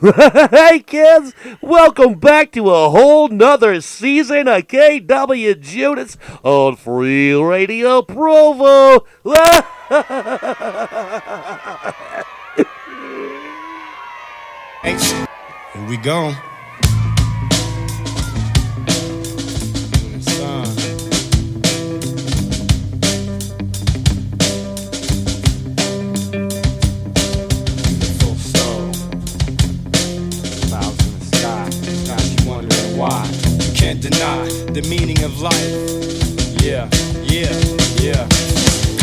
Hey kids, welcome back to a whole nother season of KWJUDAS on Free Radio Provo. Here we go. Why? You can't deny the meaning of life. Yeah.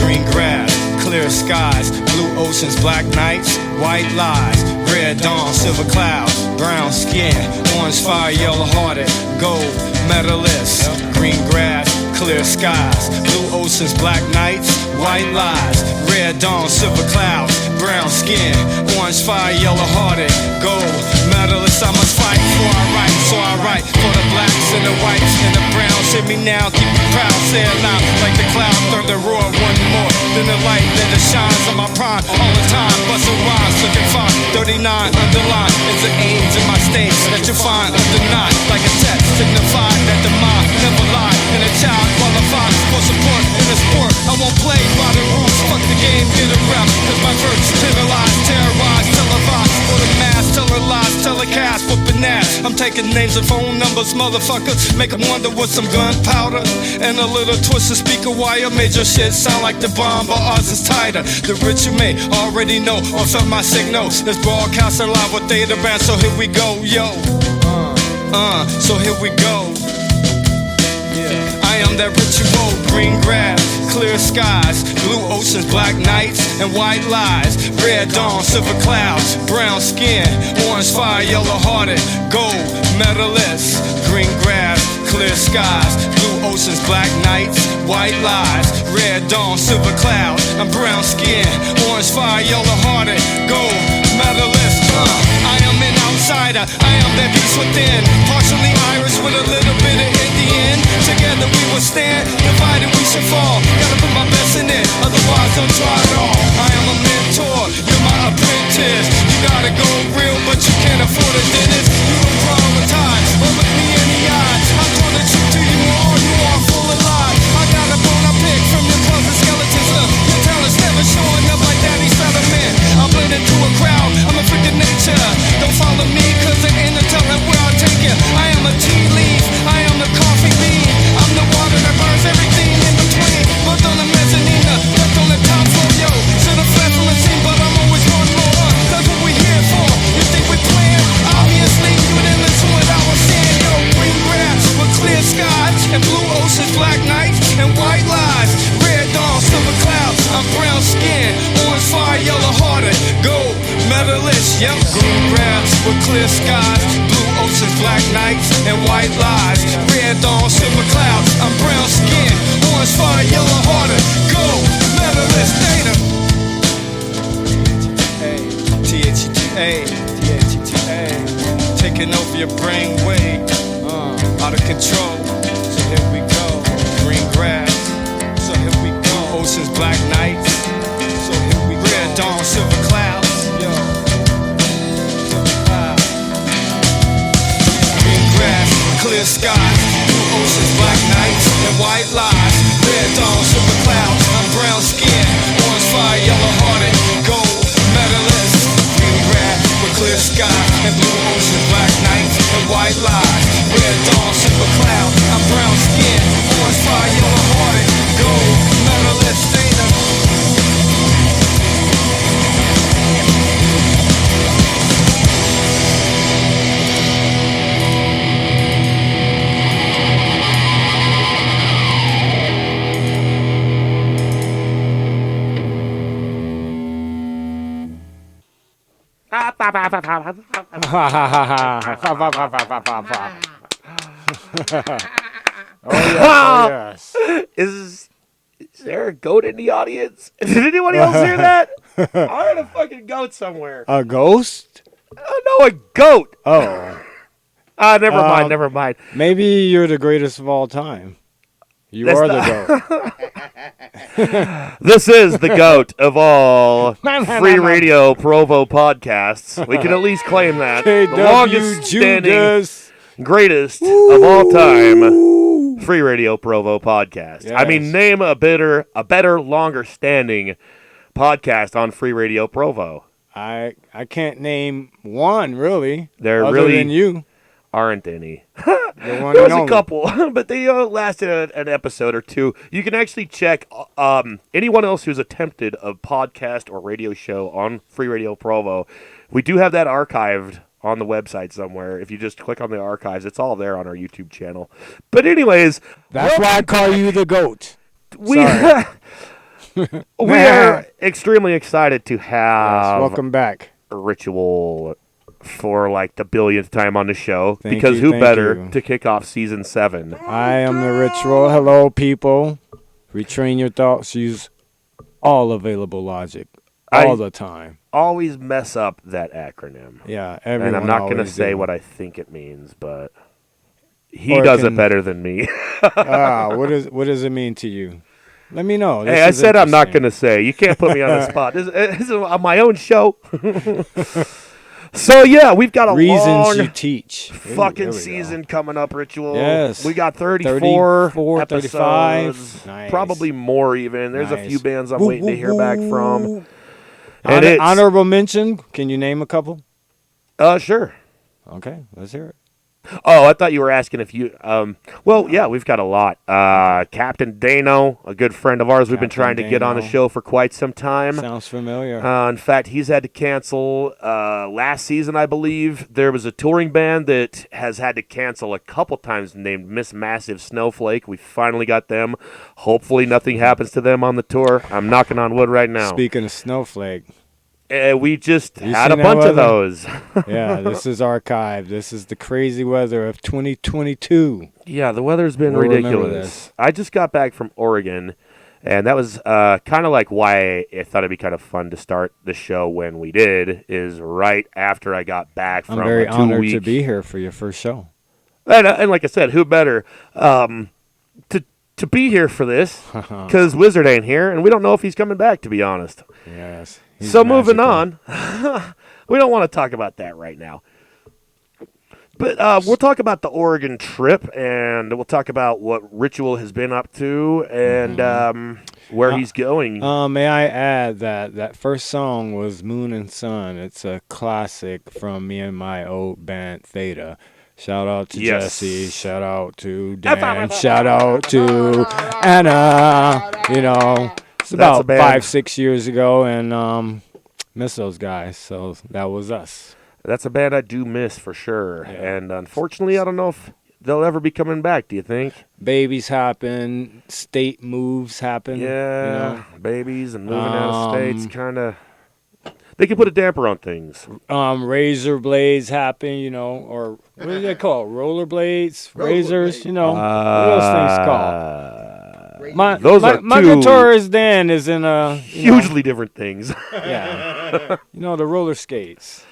Green grass, clear skies, blue oceans, black nights, white lies, red dawn, silver clouds, brown skin, orange fire, yellow hearted, gold medalists. Green grass, clear skies, blue oceans, black nights, white lies, red dawn, silver clouds, brown skin, orange fire, yellow hearted, gold medalists. I must fight for I write, so I write for the blacks and the whites and the browns. Hear me now, keep it proud, say it loud like the cloud, thunder roar, one more than the light that it shines on my prime all the time. Bustin' rhymes, looking fine, 39 underline. It's the aims in my states that you find undenied, like a text signified that the mind never lied, and a child qualified for support in the sport. I won't play by the rules, fuck the game, get a rep, cause my verse terrorize, televised for the mass, telling lies, telecast, whooping ass. I'm taking names and phone numbers, motherfucker, make them wonder what some gunpowder and a little twisted speaker wire made your shit sound like the bomb, but ours is tighter. The rich you may already know or felt my signals. This broadcasting live with Theta Band, so here we go, yo. So here we go. I am that ritual, green grass, clear skies, blue oceans, black nights, and white lies, red dawn, silver clouds, brown skin, orange fire, yellow hearted, gold medalists. Green grass, clear skies, blue oceans, black nights, white lies, red dawn, silver clouds, and brown skin, orange fire, yellow hearted, gold medalist. I am an outsider, I am that beast within, partially Irish with a little bit of Indian. Together we will stand, divided we should fall. Gotta put my best in it, otherwise don't try at all. I am a mentor, you're my apprentice. You gotta go real, but you can't afford a dentist. You don't prioritize, or look me in the eye. I told the truth to you all, you are full of lies. I got a bone I pick from your closet skeletons. Your talent's never showing up like Daddy's Fetterman. I blend into a crowd, I'm a freak of nature. Don't follow me, cause there ain't no telling where I'll take you. I am a tea leaf, I am the coffee bean. I'm the water that burns everything in between. Both on the mezzanine, left on the top floor, yo. Should've fled from the scene, but I'm always one more. That's what we here for. You think we playing? Obviously, you didn't listen to what I was saying, yo. Green grass with clear skies, and blue oceans, black nights, and white lies. Red dawn, silver clouds, I'm brown skin, orange fire, yellow hearted, gold medalist, yep. Green grass with clear skies, blue oceans, black nights, and white lies. Red dawn, silver clouds, I'm brown skin, orange fire, yellow hearted, gold medalist. Data. T-H-E-T-A, taking over your brain wave, out of control. So here we go, green grass. So here we go, oceans, black nights. So here we go, red dawn, silver clouds. Yo, silver clouds. Green grass, clear skies, blue oceans, black nights, and white lies. Red dawn, silver clouds, I'm brown skin, orange fire, yellow hearted, gold medalist. Green grass with clear skies, and blue oceans, black nights, and white lies. Red dawn, silver clouds, I'm brown skin, orange fire, yellow hearted, gold medalist. Data. Oh yes. Is there a goat in the audience? Did anyone else hear that? I heard a fucking goat somewhere. A ghost? Oh no, a goat. Oh. Never mind. Maybe you're the greatest of all time. You are the GOAT. This is the GOAT of all free radio Provo podcasts. We can at least claim that. The longest standing, greatest of all time free radio Provo podcast. Yes. I mean, name a better, longer standing podcast on free radio Provo. I can't name one, really. There other really than you. aren't any. The one There was and a only. couple, but they lasted an episode or two. You can actually check anyone else who's attempted a podcast or radio show on Free Radio Provo. We do have that archived on the website somewhere. If you just click on the archives, it's all there on our YouTube channel. But anyways, That's why I call you the GOAT. we Sorry. we are extremely excited to Yes, have welcome back. Ritual for like the billionth time on the show. Thank Because you, who thank better you. to kick off season 7? I am the Ritual. Hello, people. Retrain your thoughts. Use all available logic all the time. Always mess up that acronym. Yeah, everyone And I'm not going to always say do. what I think it means, but he Or does can- it better than me. What does it mean to you? Let me know. Hey, I said I'm not going to say. You can't put me on the spot. This is on my own show. So, yeah, we've got a Reasons long you teach. Ooh, fucking there we go. season coming up, Ritual. Yes. We got 34 34, 35. episodes. Nice. Probably more even. There's a Nice. few bands I'm Woo, waiting to woo, hear back from. woo. And it's- Honorable mention. Can you name a couple? Sure. Okay, let's hear it. Oh, I thought you were asking if you. Well, yeah, we've got a lot. Captain Dano, a good friend of ours, we've been trying Captain to get on the Dano. show for quite some time. Sounds familiar. In fact, he's had to cancel last season, I believe. There was a touring band that has had to cancel a couple times named Miss Massive Snowflake. We finally got them. Hopefully nothing happens to them on the tour. I'm knocking on wood right now. Speaking of Snowflake, We just You had a seen that bunch of weather? those. yeah, this is archived. This is the crazy weather of 2022. Yeah, the weather's been We'll remember ridiculous. this. I just got back from Oregon, and that was kind of like why I thought it'd be kind of fun to start the show when we did, is right after I got back I'm from very a honored 2-week. to be here for your first show. And like I said, who better to be here for this? Because Wizard ain't here, and we don't know if he's coming back, to be honest. Yes. he's So moving magical. on, we don't want to talk about that right now. But we'll talk about the Oregon trip, and we'll talk about what Ritual has been up to and where he's going. May I add that first song was Moon and Sun. It's a classic from me and my old band Theta. Shout out to Yes. Jesse. Shout out to Dan. Shout out to Anna. You know, it's That's a about band. 5-6 years ago, and miss those guys. So that was us. That's a band I do miss for sure. Yeah. And unfortunately, I don't know if they'll ever be coming back, do you think? Babies happen. State moves happen. Yeah, You know? babies and moving out of states kind of... They can put a damper on things. Razor blades happen, you know, or what do they call it? Roller blades, razors, you know, what are those things called? Those are my two guitarist Dan is in a hugely different things. yeah, you know, the roller skates.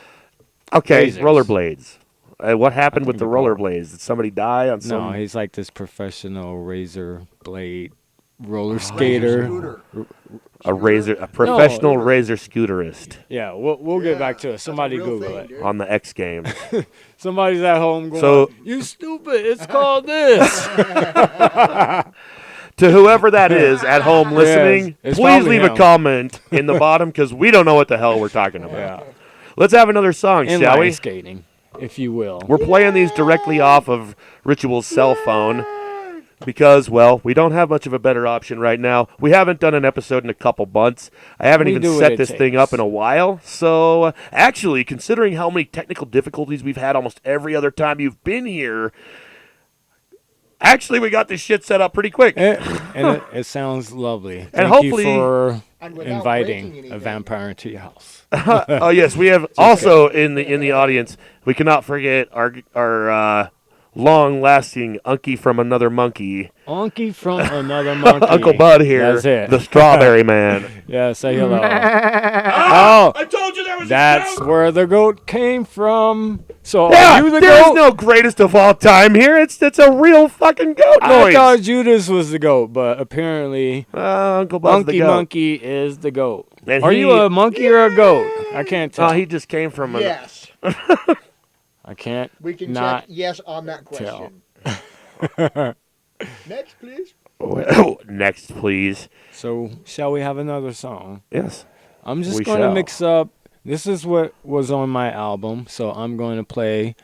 Okay, Razors. rollerblades. What happened with the think about rollerblades? Did somebody die on some... No, he's like this professional razor blade roller skater. a professional razor scooterist Yeah, we'll get back to it. Somebody Google it. on the X Games. Somebody's at home going, So- "You stupid! It's called this." To whoever that is at home listening, it's please probably leave a him. comment in the bottom because we don't know what the hell we're talking about. Yeah, Let's have another song, shall inline we? skating, if you will. We're playing these directly off of Ritual's cell phone because, well, we don't have much of a better option right now. We haven't done an episode in a couple months. I haven't We even do what set it this thing takes. up in a while. So, actually, considering how many technical difficulties we've had almost every other time you've been here, actually, we got this shit set up pretty quick. And it sounds lovely. And Thank you hopefully- for And without breaking inviting anything. a vampire into your house. Oh yes, we have also in the audience. We cannot forget our long-lasting Unky from Another Monkey. Unky from Another Monkey. Uncle Bud here. That's it. The Strawberry Man. Yeah, say hello. I told you there was That's where the goat came from. So Yeah, are you the there's goat? no greatest of all time here. It's a real fucking goat I noise. thought Judas was the goat, but apparently Uncle Bud's the Monkey goat. Monkey is the goat. And Are he- you a monkey or a goat? I can't tell. Oh, he just came from Yes. I can't. We can not check yes on that question. Next, please. Next, please. So, shall we have another song? Yes. I'm just We going to shall. mix up. This is what was on my album, so I'm going to play.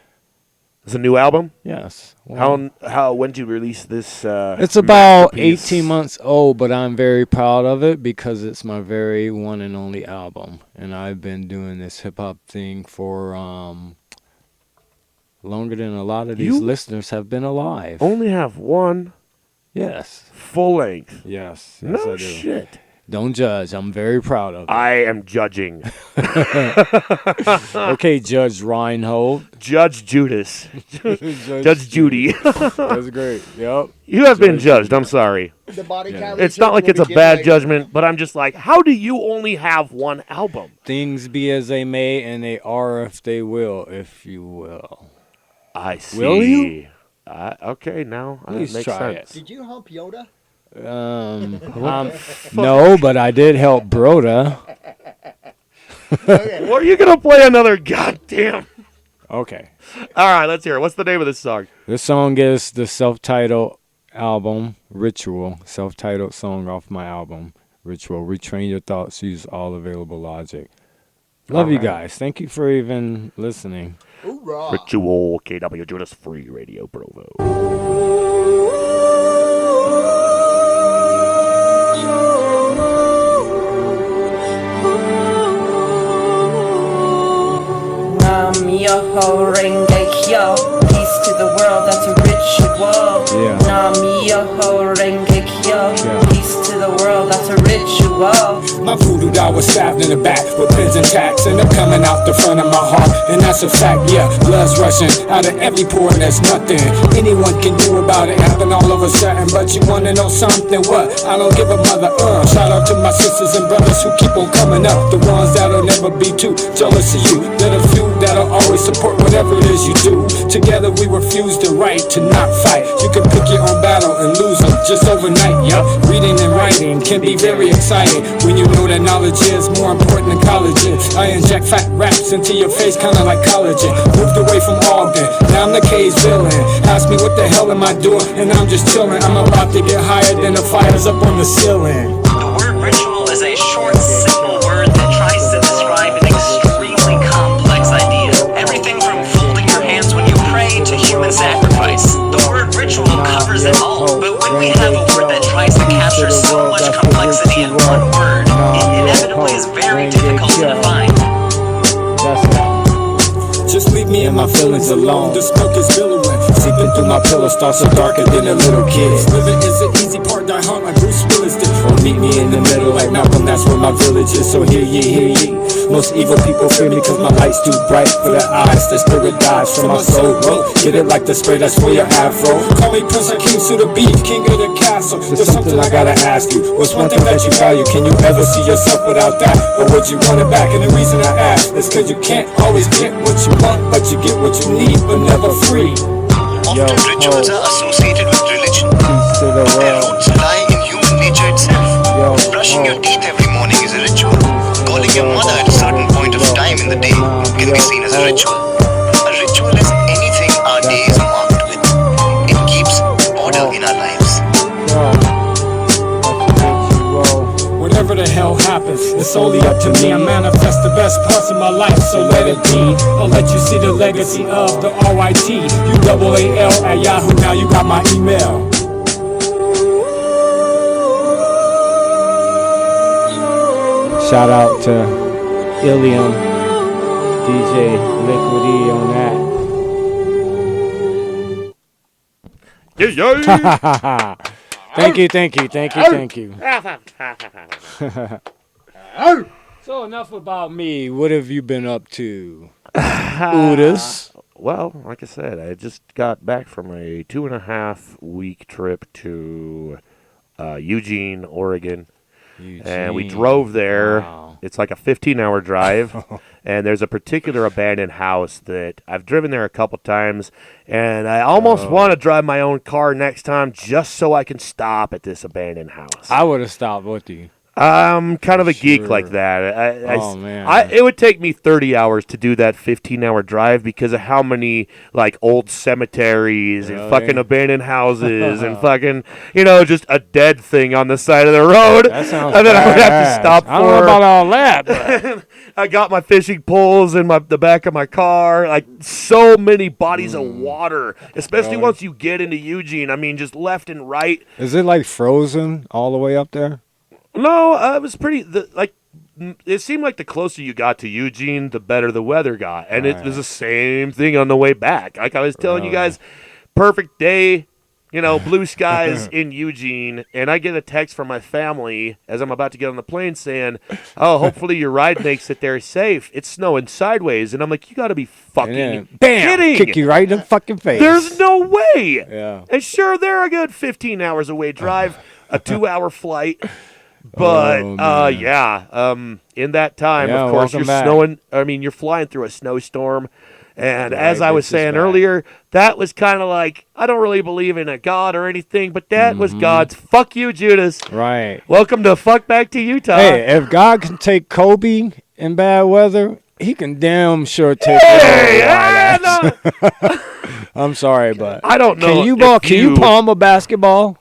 It's a new album. Yes. Well, When did you release this? it's about masterpiece? 18 months old, but I'm very proud of it because it's my very one and only album, and I've been doing this hip hop thing for longer than a lot of these You- listeners have been alive. Only have one Yes. full length. Yes. No I do. shit. Don't judge. I'm very proud of it. I am judging. Okay, Judge Reinhold. Judge Judas. Judge Judy. That's great. Yep. You have been judged. I'm sorry. The body Yeah. cavity It's not like will it's a begin bad later. judgment, but I'm just like, how do you only have one album? Things be as they may, and they are if they will, if you will. I see. Will you? Okay, now that Please makes try sense. Did you hump Yoda? No, but I did help Broda. Okay. Well, are you gonna play another goddamn? Okay. All right, let's hear it. What's the name of this song? This song is the self-titled album, Ritual. Self-titled song off my album, Ritual. Retrain your thoughts, use all available logic. Love you Alright. guys. Thank you for even listening. Hoorah. Ritual KWJUDAS Free Radio Provo. Nam Yoho Renge Kyo, peace to the world, that's a ritual. Yeah. Nam Yoho Renge Kyo, Yeah. peace to the world, that's a ritual. My voodoo doll was stabbed in the back with pins and tacks, and they're coming out the front of my heart, and that's a fact, yeah. Blood's rushing out of every pore, and there's nothing anyone can do about it. Happen all of a sudden, but you wanna know something? What? I don't give a mother. Shout out to my sisters and brothers who keep on coming up, the ones that'll never be too jealous of you. They're the few that'll always support whatever it is you do. Together we refuse the right to not fight. You can pick your own battle and lose them just overnight. Yup, reading and writing can be very exciting when you know that knowledge is more important than college is. I inject fat raps into your face, kinda like collagen. Moved away from Ogden, now I'm the K's villain. Ask me what the hell am I doing, and I'm just chilling. I'm about to get higher than the fires up on the ceiling. The word ritual is a short, simple word that tries to describe an extremely complex idea. Everything from folding your hands when you pray to human sacrifice. The word ritual covers it all, but when we have a word that tries to capture so much complexity in one word, it inevitably is very difficult to define. That's it. Just leave me and my feelings alone. The smoke is billowing, seeping through my pillow, stars so darker than a little kid. Living is the easy part, die hard like Bruce Willis did. Or meet me in the middle like Malcolm, that's where my village is. So hear ye, hear ye. Most evil people fear me cause my light's too bright for their eyes. The spirit dies from my soul. Whoa, get it like the spray that's for your afro. Call me Prince of Kings to the beat, king of the castle. There's something I gotta ask you. What's one thing that you value? Can you ever see yourself without that? Or would you want it back? And the reason I ask is cause you can't always get what you want, but you get what you need, but never free. Often rituals are associated with religion. Peace to the Their world. roots lie in human nature itself. Yo, Brushing your teeth every morning is a ritual. Calling your mother at a certain point of time in the day can be seen as a ritual. A ritual is anything our day is marked with. It keeps order in our lives. Whatever the hell happens, it's only up to me. I manifest the best parts of my life, so let it be. I'll let you see the legacy of the RYTUAAL at Yahoo. Now you got my email. Shout out to Ilium, DJ Liquid E on that. Thank you. So enough about me. What have you been up to? Judas. Well, like I said, I just got back from a 2.5 week trip to Eugene, Oregon. And we drove there. Wow. It's like a 15-hour drive. And there's a particular abandoned house that I've driven there a couple times. And I almost want to drive my own car next time just so I can stop at this abandoned house. I would have stopped with you. I'm kind of a geek Sure. like that. Man. It would take me 30 hours to do that 15-hour drive because of how many like old cemeteries and Really? fucking abandoned houses and fucking just a dead thing on the side of the road. That sounds and then I would have badass. to stop for. I don't know about all that. But I got my fishing poles in the back of my car. Like so many bodies of water, especially Really? once you get into Eugene. I mean, just left and right. is it like frozen all the way up there? No, it was pretty. It seemed like the closer you got to Eugene, the better the weather got, and it was the same thing on the way back. Like I was telling you guys, perfect day, blue skies in Eugene, and I get a text from my family as I'm about to get on the plane saying, "Oh, hopefully your ride makes it there safe. It's snowing sideways," and I'm like, "You got to be fucking And then, bam, kidding!" kick you right in the fucking face. There's no way. Yeah. And sure, they're a good 15 hours away drive, a 2-hour flight. But in that time, Yeah, of course, welcome you're back. snowing. I mean, you're flying through a snowstorm, and Right, as I was this is saying back. earlier, that was kind of like I don't really believe in a God or anything, but that was God's fuck you, Judas. Right. Welcome to fuck back to Utah. Hey, if God can take Kobe in bad weather, he can damn sure take Hey, it. I'm sorry, but I don't know. Can you if Can you palm a basketball?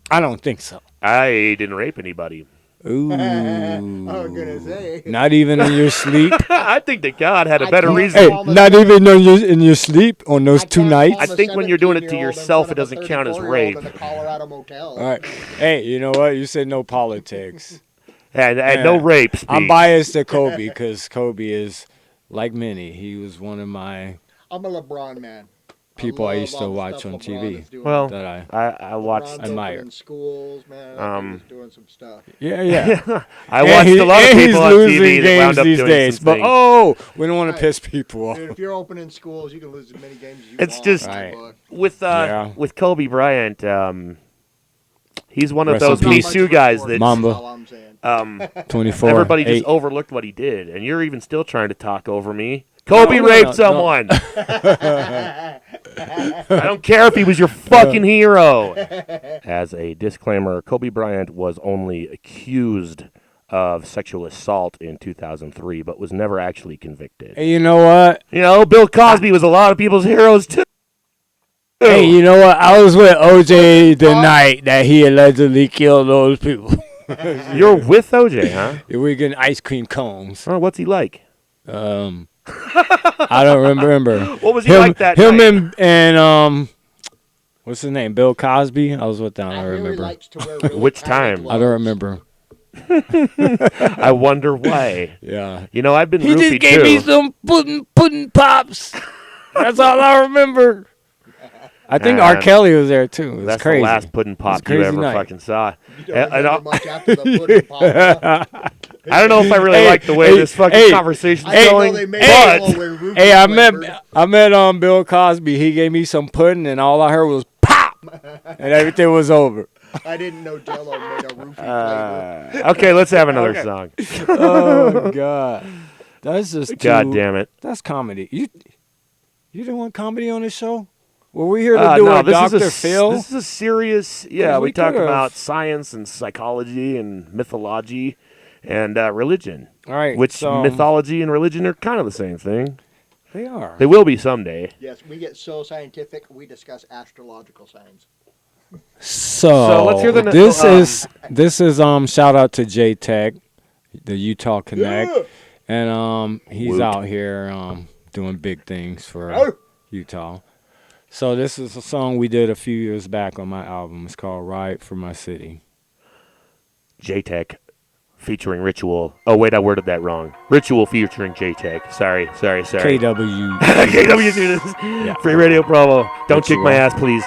I don't think so. I didn't rape anybody. Ooh. I was gonna say. Not even in your sleep. I think that God had a I better can't reason. Hey, palm a not even seven- in your sleep on those I 2 can't nights. I palm a think when you're doing it to 17-year-old in yourself, front it of a doesn't count as 34-year-old rape. In a Colorado motel. All right. Hey, you know what? You said no politics. And Yeah. no rape speak. I'm biased to Kobe because Kobe is like many. He was one of my I'm a LeBron man. people I love used to all the watch stuff on LeBron TV. is doing. Well, that I I watched. LeBron's admire. opening schools, man. He's doing some stuff. yeah. I watched a lot of and people he's on losing TV that games wound up these doing days. some But things. we don't want Right. to piss people off. Dude, if you're opening schools, you can lose as many games as you It's want. just- in my Right. book. with with Kobe Bryant, he's one of Rest in those peace. Me Not much Too for guys sports, that Mamba. that's all I'm saying. 24. everybody just 8. overlooked what he did, and you're even still trying to talk over me. Kobe No, raped no. someone. I don't care if he was your fucking hero. As a disclaimer, Kobe Bryant was only accused of sexual assault in 2003, but was never actually convicted. Hey, you know what? Bill Cosby was a lot of people's heroes too. Hey, you know what? I was with OJ the night that he allegedly killed those people. You're with OJ, huh? We're getting ice cream cones. Oh, what's he like? I don't remember. What was he like that him night? and what's his name? Bill Cosby. I was with them. I I don't hear he remember. likes to wear really Which tight time? I don't remember. I wonder why. Yeah. I've been He roofied just gave too. me some pudding pops. That's all I remember. I think R. Man, Kelly was there too. It was That's crazy. the last pudding pop you crazy ever night. fucking saw. You don't And remember much after the pudding pop. Huh? I don't know if I really like the way hey, this fucking hey, conversation's I didn't know going, they made but it when Rufus Hey, I flavored. met Bill Cosby. He gave me some pudding, and all I heard was pop, and everything was over. I didn't know Jello made a roofie flavor. okay, let's have another song. Oh God, that's just God damn it. That's comedy. You didn't want comedy on this show? Were we here to do no, a this Dr. is a, Phil? This is a serious. Yeah, We we talk could've. about science and psychology and mythology and religion. All right, Which so mythology and religion are kind of the same thing. they are. They will be someday. Yes, we get so scientific, we discuss astrological signs. So let's hear the this is shout out to J Tech, the Utah Connect, and he's Woot. out here doing big things for Oh. Utah. So this is a song we did a few years back on my album. It's called "Ride for My City." J-Tech featuring Ritual. Oh, wait, I worded that wrong. Ritual featuring J-Tech. Sorry. KW. KWJUDAS. Yeah. Free Radio Provo. Don't kick my Ritual. ass, please.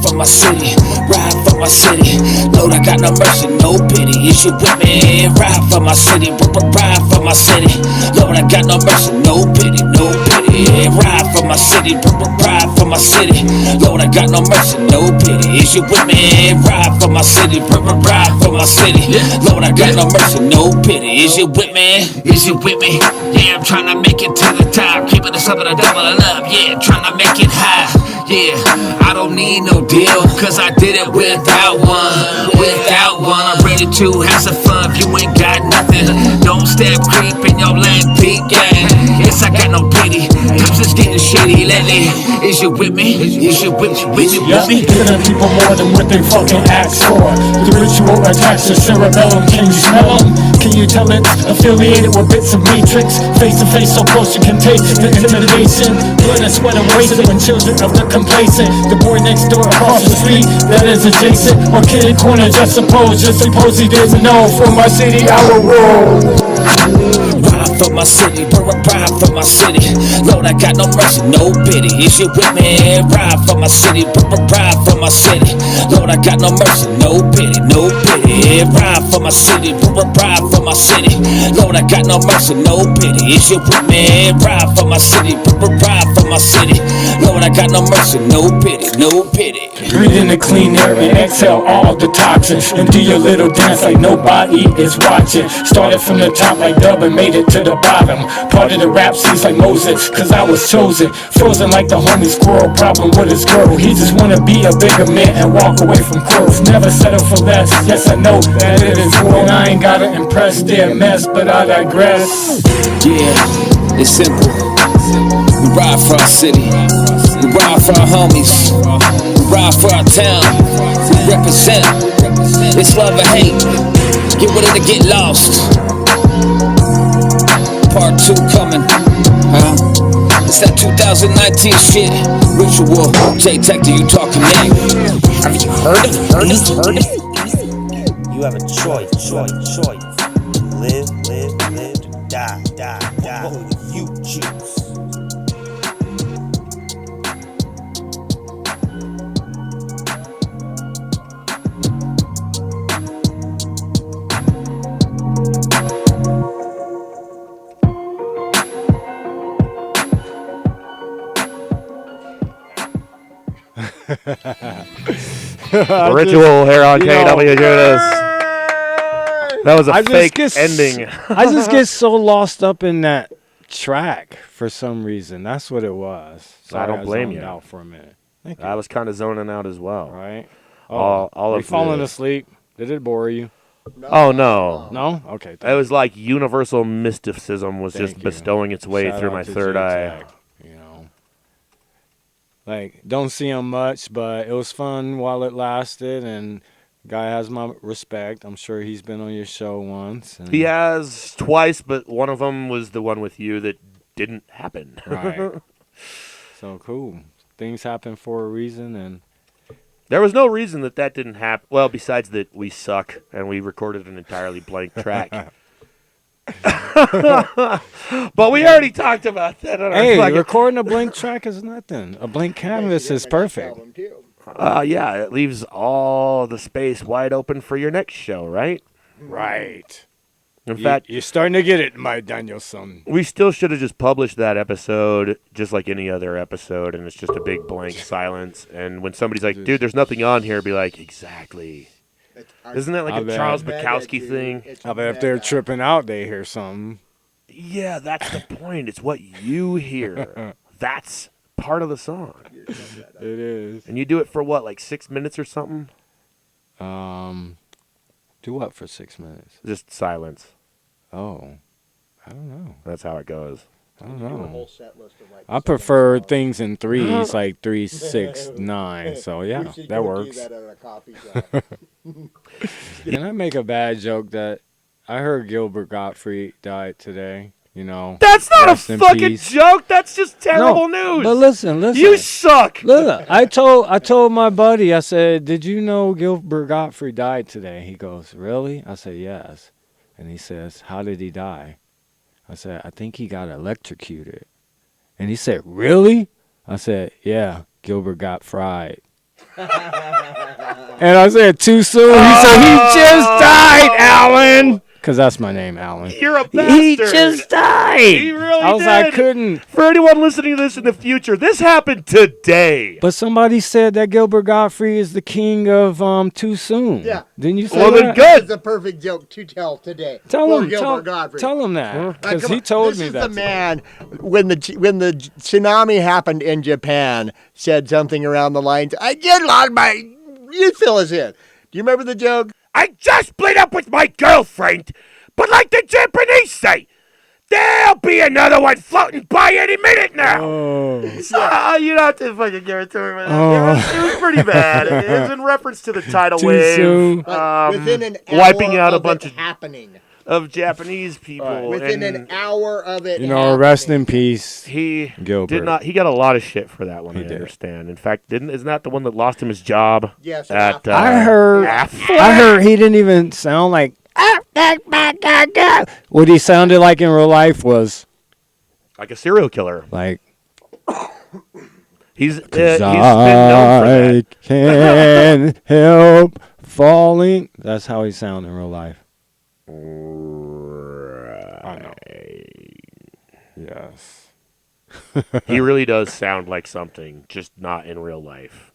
ride for my city, ride for my city. Lord, I got no mercy, no pity. Is you with me? Ride for my city, ride for my city. Lord, I got no mercy, no pity, no pity. Ride for my city, ride for my city. Lord, I got no mercy, no pity. Is you with me? Ride for my city, ride for my city. Lord, I got no mercy, no pity. Is you with me? Is you with me? Yeah, I'm trying to make it to the top. Keeping the sum of the double up. Yeah, trying to make it high. Yeah, I don't need no deal, cause I did it without one. Without one, I'm ready to have some fun. If you ain't got nothing, don't step creep in your land beat gang. Yes, I got no pity. Times is getting shady lately. Is you with me? Is you with me? With you with me? Giving people more than what they fucking ask for. The ritual attacks the cerebellum. Can you smell them? Can you tell it's affiliated with bits of matrix? Face to face, so close you can taste the intimidation. Blood and sweat and wasted when children of the complacent. The boy next door across the street that is adjacent. Or kitty corner, just suppose he didn't know. For my city, I will roll. Ride for my city, ride for my city. Lord, I got no mercy, no pity. Is you with me? Ride for my city, ride for my city. Lord, I got no mercy, no pity, no pity. Ride for my city, ride for my city. Lord, I got no mercy, no pity. Is you with me? Ride for my city, ride for my city. Lord, I got no mercy, no pity, no pity. Breathe in the clean air and exhale all the toxins. And do your little dance like nobody is watching. Started from the top like Dub and made it to the bottom. Part of the rap scenes like Moses, cause I was chosen. Frozen like the homie squirrel, problem with his girl. He just wanna be a bigger man and walk away from girls. Never settle for less, yes I know that it is wrong. I ain't gotta impress their mess, but I digress. Yeah, it's simple. We ride for our city, we ride for our homies, we ride for our town, we represent. It's love or hate, get ready to get lost. Part 2 coming, huh? It's that 2019 shit. Ritual, J-Tech to Utah comedic. Have you heard of it? You have a choice. Live, die. You choose. Ritual here on KWJUDAS. That was a fake ending. I just get so lost up in that track for some reason. That's what it was. I don't blame you. Out for a minute. I was kind of zoning out as well. Right. All Are you of falling asleep? Did it bore you? Oh no. No? Okay. It was like universal mysticism was Thank just you. bestowing its way Shout through out my to third eye. J-Tech, you know. Like, don't see him much, but it was fun while it lasted, and guy has my respect. I'm sure he's been on your show once. And He has twice, but one of them was the one with you that didn't happen. Right. So cool. Things happen for a reason, and There was no reason that didn't happen. Well, besides that we suck and we recorded an entirely blank track. But we already talked about that. On hey, our recording a blank track is nothing. A blank canvas is perfect. yeah, it leaves all the space wide open for your next show, right? Right. In fact, you're starting to get it, my Danielson. we still should have just published that episode just like any other episode, and it's just a big blank silence. And when somebody's like, dude, there's nothing on here, be like, exactly. Isn't that like a Charles Bukowski thing? I bet if they're tripping out, they hear something. Yeah, that's the point. It's what you hear. That's part of the song. It is. And you do it for what, like 6 minutes or something? Do what for 6 minutes? Just silence. Oh, I don't know. That's how it goes. I don't know. I prefer things in threes, like 3, 6, 9. So yeah, that works. Can I make a bad joke that I heard Gilbert Gottfried died today? You know, that's not a rest in fucking peace. joke. That's just terrible news. But listen. You suck. Look, I told my buddy, I said, "Did you know Gilbert Gottfried died today?" He goes, "Really?" I said, "Yes." And he says, "How did he die?" I said, "I think he got electrocuted." And he said, "Really?" I said, "Yeah, Gilbert got fried." And I said, too soon? He said, he just died, Allan. Because that's my name, Allan. You're a bastard. He just died. He really I was did. like, couldn't. For anyone listening to this in the future, this happened today. But somebody said that Gilbert Gottfried is the king of too soon. Yeah. Didn't you say Well, then that? good. It's the perfect joke to tell today. Tell for him, Gilbert Gottfried. tell him that. Because Come he on. told me This that. is the man, when the tsunami happened in Japan, said something around the lines, I just lost my... You fill us in. Do you remember the joke? I just split up with my girlfriend, but like the Japanese say, there'll be another one floating by any minute now. Oh. You don't have to fucking give it to me. It was pretty bad. It was in reference to the tidal Too wave. soon. But within an hour wiping out a of bunch it happening. of Japanese people. Within and an hour of it You know, rest in happening. peace. he Gilbert. did not. He got a lot of shit for that one. He I did. understand. In fact, isn't that the one that lost him his job? Yes, At I heard he didn't even sound like what he sounded like in real life was like a serial killer. like He's been known for I that. can't help falling. That's how he sounded in real life. I know. Yes. He really does sound like something, just not in real life.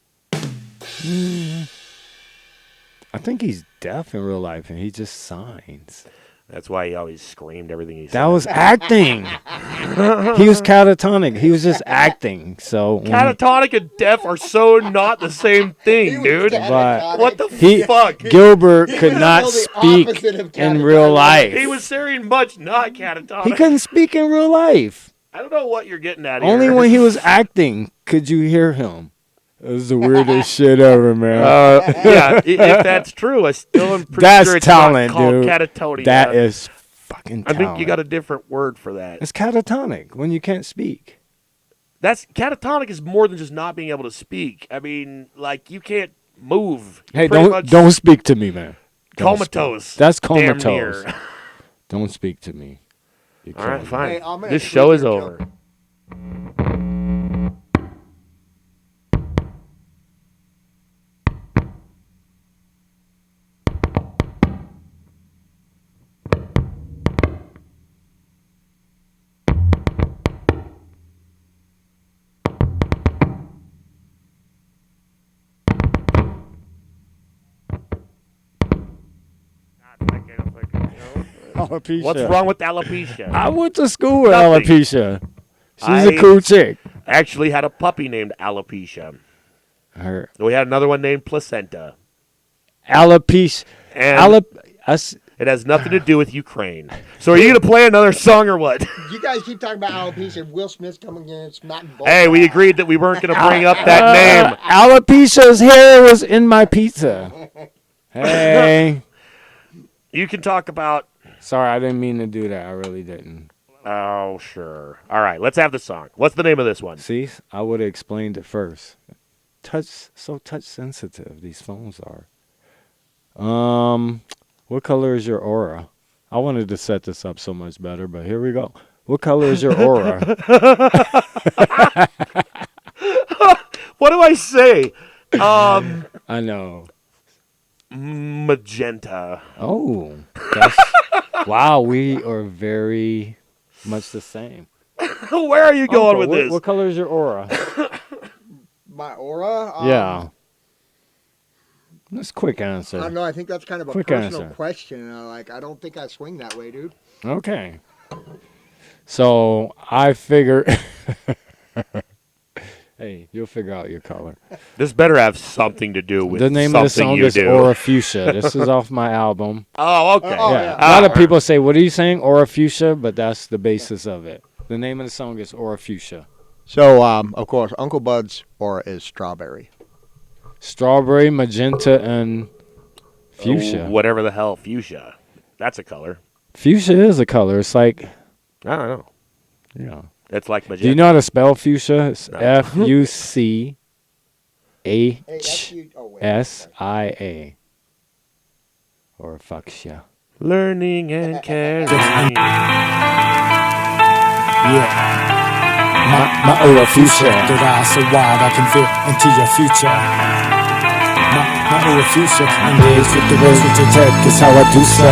I think he's deaf in real life and he just signs. That's why he always screamed everything he said. That was acting. He was catatonic. He was just acting. So when Catatonic and deaf are so not the same thing, dude. But What the he fuck? Gilbert He could was not the speak opposite of in catatonic. real life. He was very much not catatonic. He couldn't speak in real life. I don't know what you're getting at here. Only when he was acting could you hear him. It was the weirdest shit ever, man. Yeah, if that's true, I still am pretty That's sure it's talent, not called dude. catatonia. That is fucking I talent. think you got a different word for that. It's catatonic when you can't speak. That's catatonic is more than just not being able to speak. I mean, like you can't move. Hey, Pretty much don't speak to me, man. Don't speak. comatose. That's Damn comatose. near. Don't speak to me. You All right, can't. fine. Hey, I'm gonna This tweak show is your over. joke. Alopecia. What's wrong with alopecia? I went to school with Nothing. alopecia. She's I- a cool chick. Actually, had a puppy named alopecia. Her We had another one named placenta, alopecia. and it has nothing to do with Ukraine. So, are you gonna play another song or what? You guys keep talking about alopecia. Will Smith's coming in. It's not involved. Hey, we agreed that we weren't gonna bring up that name. Alopecia's hair was in my pizza. Hey. You can talk about. Sorry, I didn't mean to do that. I really didn't. Oh, sure. All right, let's have the song. What's the name of this one? See, I would have explained it first. So touch sensitive these phones are. What color is your aura? I wanted to set this up so much better, but here we go. What color is your aura? What do I say? I know. Magenta. Oh, that's, wow, we are very much the same. Where are you going Uncle, with this? What color is your aura? My aura? Yeah. That's a quick I answer. don't know. I think that's kind of a Quick personal answer. question. I don't think I swing that way, dude. Okay. So I figure. Hey, you'll figure out your color. This better have something to do with The name of the something song you is do. Aura Fuchsia. This is off my album. Oh, okay. Oh, Yeah. yeah. A lot of people say, "What are you saying, Aura Fuchsia?" But that's the basis of it. The name of the song is Aura Fuchsia. So, of course, Uncle Bud's aura is strawberry. Strawberry, magenta, and fuchsia. Whatever the hell, fuchsia. That's a color. Fuchsia is a color. It's like, I don't know. yeah. It's like magenta. Do you know how to spell fuchsia? It's No. Fuchsia. Oh, wait. Or fuchsia. Learning and caring. My aura fuchsia, that eye so wide I can feel into your future. my Orafusa. Engage with the waves with your tech, is how I do so.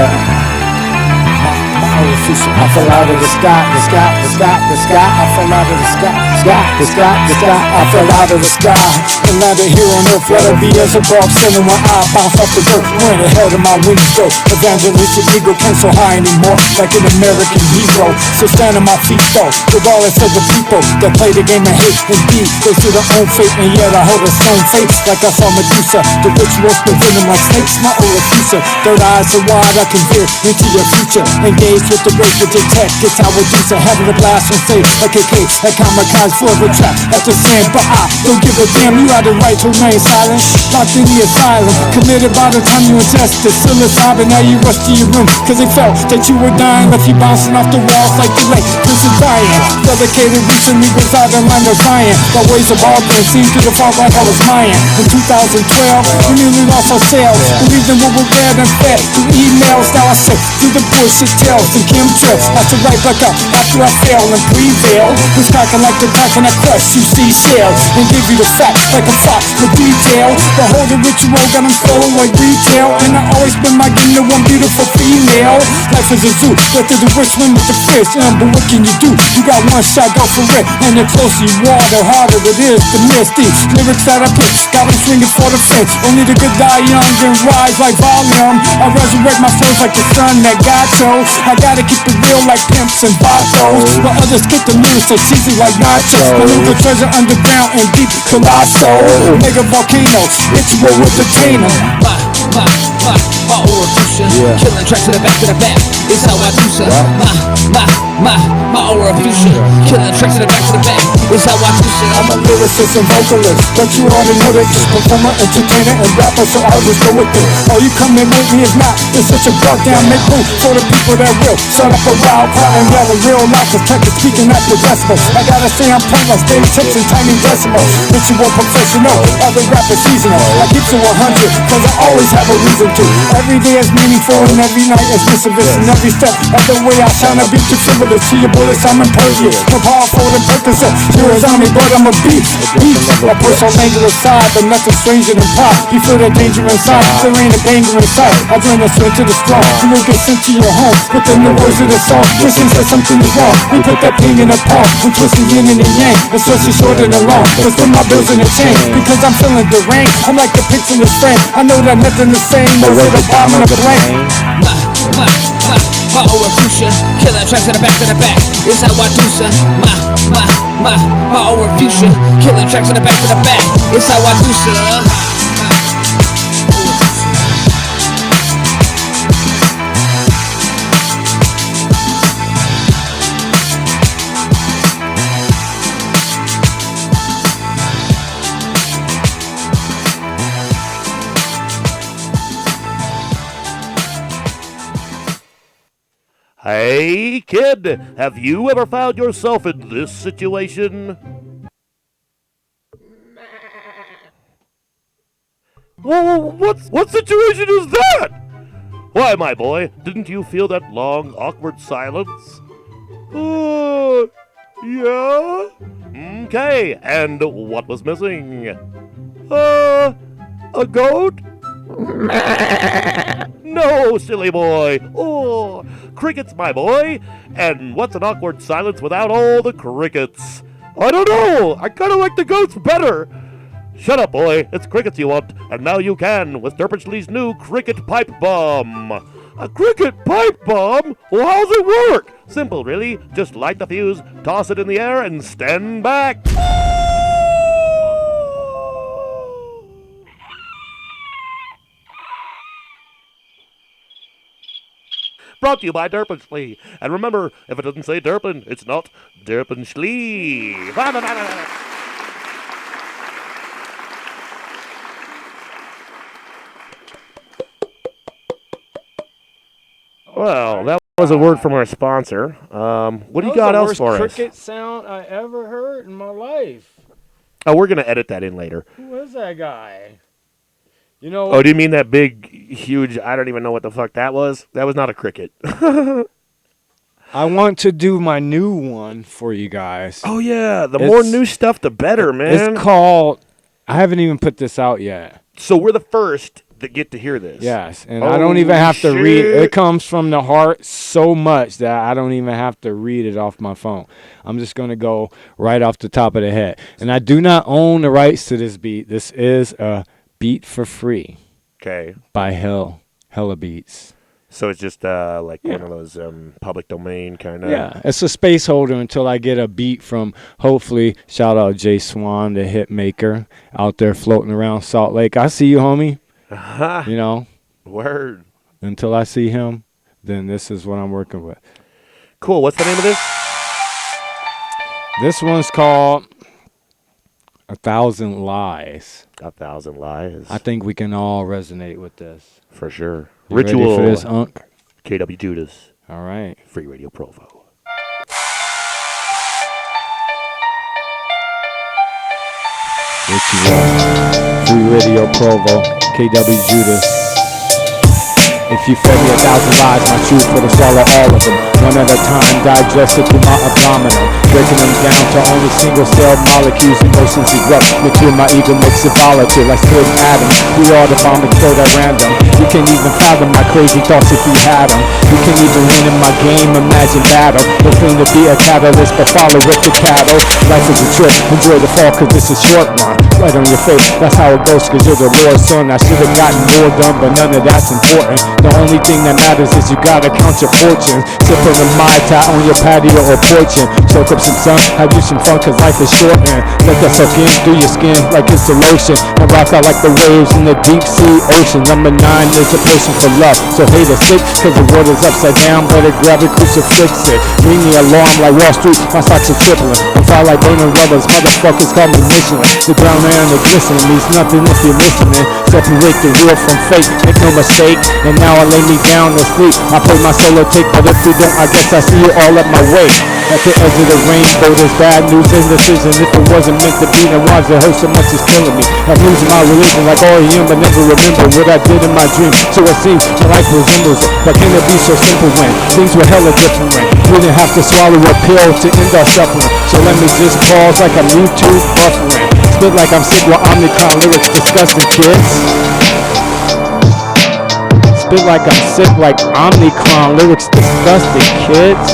I fell out of the sky, the sky, the sky, the sky. I fell out of the sky, sky, the sky, the sky. I fell out of the sky. And landed here on earth, rather be as a Bob sending my eye bounce off the dirt. Went ahead of my windstroke. Evangelistic ego can't so high anymore, like an American hero. So stand on my feet though, regardless of the people that play the game of hate. Indeed, they see their own fate, and yet I hold the same fate. Like I saw Medusa, the rituals prevent them like snakes. My Orafusa, third eyes so wide I can veer into your future. Engage with the race with your tech, it's how we do so. Having a blast on stage, like a case, like kamikaze forever trapped at the sand. But I don't give a damn, you had the right to remain silent. Locked in the asylum, committed by the time you ingested psilocybin. Now you rush to your room, cause they felt that you were dying. Left you bouncing off the walls like the late Prince of Zion. Dedicated recently reside in land of Zion. My ways of all been seen through the fog like I was Mayan. In 2012, we nearly lost ourselves, believing what we read and fed through emails. Now I sit through the bullshit tales and chemtrails. I should write back up after I fail and prevail. Who's cracking like the pack and I crush you see shells and give you the facts like a fox with details. The whole ritual got them stolen like retail, and I always spend my game to one beautiful female. Life is a zoo, let the rich win with the fish. But what can you do? You got one shot, go for it. And the closer you are, the harder it is to miss these lyrics that I pick. Got them swinging for the fence. Only the good die young and rise like volume. I resurrect my flows like the sun that got chose. I gotta keep it real like pimps and vatos. But others get the lyrics so cheesy like nachos. I leave the treasure underground and deep colossal. Mega volcano, ritual with the Tano. My Orafusa, killing tracks to the back is how I do so. My Orafusa, killing tracks to the back is how I do so. I'm a lyricist and vocalist, but you already know that. Just performer, entertainer, and rapper, so I'll just go with it. All you coming with me is not, it's such a broke down. Make room for the people that will set up a wild crowd and yell in real life. Cause tech is speaking at the decibels. I gotta say I'm pointless, big tips and tiny decimals. Ritual professional, other rappers seasonal. I keep to 100, cause I always have a reason to. Every day is meaningful and every night is mischievous. And every step of the way I shine, I beat you frivolous. To your bullets, I'm impervious. More powerful than Percocet. You're a zombie, but I'm a beast. I push on anger aside, but nothing stranger than pride. You feel that danger inside, there ain't a danger inside. I bring the strength to the strong. You will get sent to your home with the new words of the song. Listen to something is wrong. We put that pain in a palm. We twist the yin and the yang, especially short and long. Let's put my bills in a chain, because I'm feeling deranged. I'm like the pics in this frame. I know that nothing the same. Over the bottom of the plane. My Orafusa, killing tracks to the back is how I do so. My Orafusa, killing tracks to the back is how I do so. Hey, kid, have you ever found yourself in this situation? Whoa, what situation is that? Why, my boy, didn't you feel that long, awkward silence? Yeah? Okay, and what was missing? A goat? No, silly boy. Oh, crickets, my boy. And what's an awkward silence without all the crickets? I don't know. I kind of like the goats better. Shut up, boy. It's crickets you want, and now you can with Derpinchly's new cricket pipe bomb. A cricket pipe bomb? Well, how's it work? Simple, really. Just light the fuse, toss it in the air, and stand back. Brought to you by Derpinchly. And remember, if it doesn't say Derpin, it's not Derpinchly. Well, that was a word from our sponsor. What do you got else for us? That was the worst cricket sound I ever heard in my life. Oh, we're going to edit that in later. Who is that guy? You know. Oh, do you mean that big, huge, I don't even know what the fuck that was? That was not a cricket. I want to do my new one for you guys. Oh, yeah. The more new stuff, the better, man. It's called, I haven't even put this out yet. So we're the first that get to hear this. Yes, and I don't even have to read. shit. It comes from the heart so much that I don't even have to read it off my phone. I'm just going to go right off the top of the head. And I do not own the rights to this beat. This is a beat for free Okay. by Hella Beats. So it's just like one of those public domain kind of. Yeah, it's a space holder until I get a beat from, hopefully, shout out Jay Swan, the hit maker, out there floating around Salt Lake. I see you, homie. You know, Word. until I see him, then this is what I'm working with. Cool. What's the name of this? This one's called 1,000 Lies. 1,000 Lies. I think we can all resonate with this. For sure. You ready Ritual. for this, Unc? KWJUDAS. All right. Free Radio Provo. Ritual. Free Radio Provo. KWJUDAS. If you fed me 1,000 lies, my truth would have swallowed all of them. One at a time, digested through my abdominal. Breaking them down to only single cell molecules. Emotions erupt, mature my ego makes it volatile. Like split atoms, we all the bomb explode at random. You can't even fathom my crazy thoughts if you had them. You can't even win in my game, imagine battle. No claim to be a catalyst, but follow with the cattle. Life is a trip, enjoy the fall cause it's a short one. Right on your face, that's how it goes cause you're the Lord's son. I should have gotten more done, but none of that's important. The only thing that matters is you gotta count your fortunes. Sip from the Mai Tai on your patio or porch and soak up some sun, have you some fun cause life is short and let that suck in through your skin like it's a lotion. And rock out like the waves in the deep sea ocean. Number 9 is a person for love, so hate a 6 cause the world is upside down, better grab it, crucifix it. Ring the alarm like Wall Street, my socks are tripling. I'm fire like burning rubbers, motherfuckers call me Michelin. The brown air and the glistening means nothing if you're listening. Separate the real from fake, make no mistake. And now I lay me down to sleep. I play my solo tape, but if we don't, I guess I see it all at my way. At the edge of the rainbow, there's bad news and decisions. If it wasn't meant to be, then why does it hurt so much it's killing me? I'm losing my religion like all I am, but never remember what I did in my dream. So it seems my life resembles it, but can it be so simple when things were hella different? We didn't have to swallow a pill to end our suffering. So let me just pause like I'm YouTube buffering. Spit like I'm sick with Omnicron lyrics, disgusting kids. Spit like I'm sick like Omnicron lyrics, disgusting kids.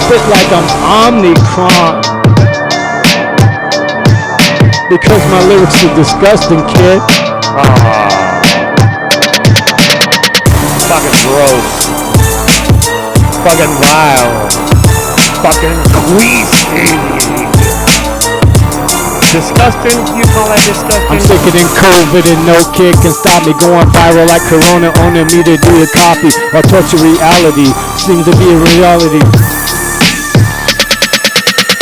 Spit like I'm Omnicron because my lyrics are disgusting, kid. Fucking gross. Fucking vile. Fucking queasy. Disgusting? You call that disgusting? I'm sicker than COVID and no kid can stop me going viral like Corona, owning me to do a copy or torture reality. Seems to be a reality.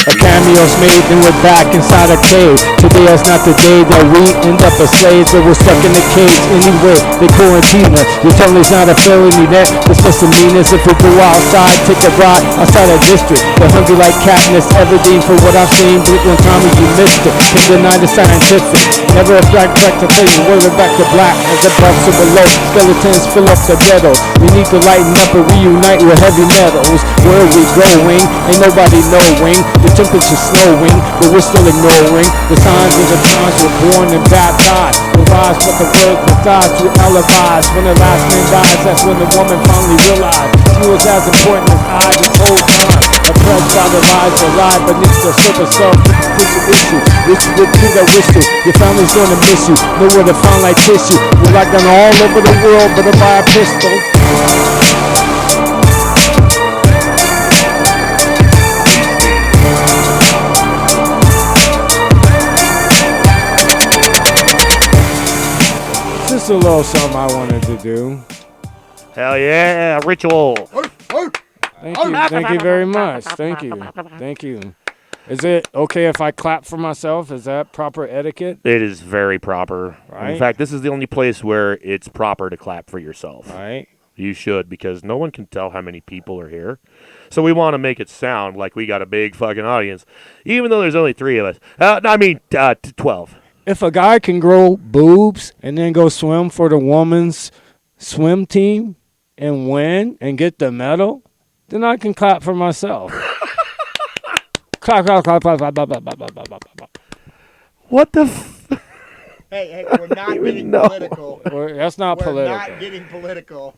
A cameo's made and we're back inside a cave. Today is not the day that we end up as slaves, but we're stuck in the cage anyway. They quarantine us. Your tongue is not a felony net. This misdemeanors if we go outside, take a ride outside a district. They're hungry like Katniss Everdeen for what I've seen. Blink one time and you missed it. Can deny the scientific. Never a black to tell you word back to black as above so below. Skeletons fill up the ghetto. We need to lighten up and reunite with heavy metals. Where are we going? Ain't nobody knowing. The temperature snowing, but we're still ignoring the signs of the times we're born and baptized. We rise with the word that dies through alibis. When the last man dies, that's when the woman finally realized she was as important as I this whole time. Oppressed by the lies that lie beneath the surface of the issue. Wish you would do that wish to. Your family's gonna miss you. Nowhere to find like tissue. We're like done all over the world, but to buy a pistol. Just a little something I wanted to do. Hell yeah, Ritual. Thank you very much. Thank you. Is it okay if I clap for myself? Is that proper etiquette? It is very proper. Right. In fact, this is the only place where it's proper to clap for yourself. Right. You should, because no one can tell how many people are here. So we want to make it sound like we got a big fucking audience, even though there's only 3 of us. 12. If a guy can grow boobs and then go swim for the woman's swim team and win and get the medal, then I can clap for myself. Clap, clap, clap, clap, clap, clap, clap, clap, clap, clap. What the? Hey, we're not getting know. political. That's not We're political. not getting political.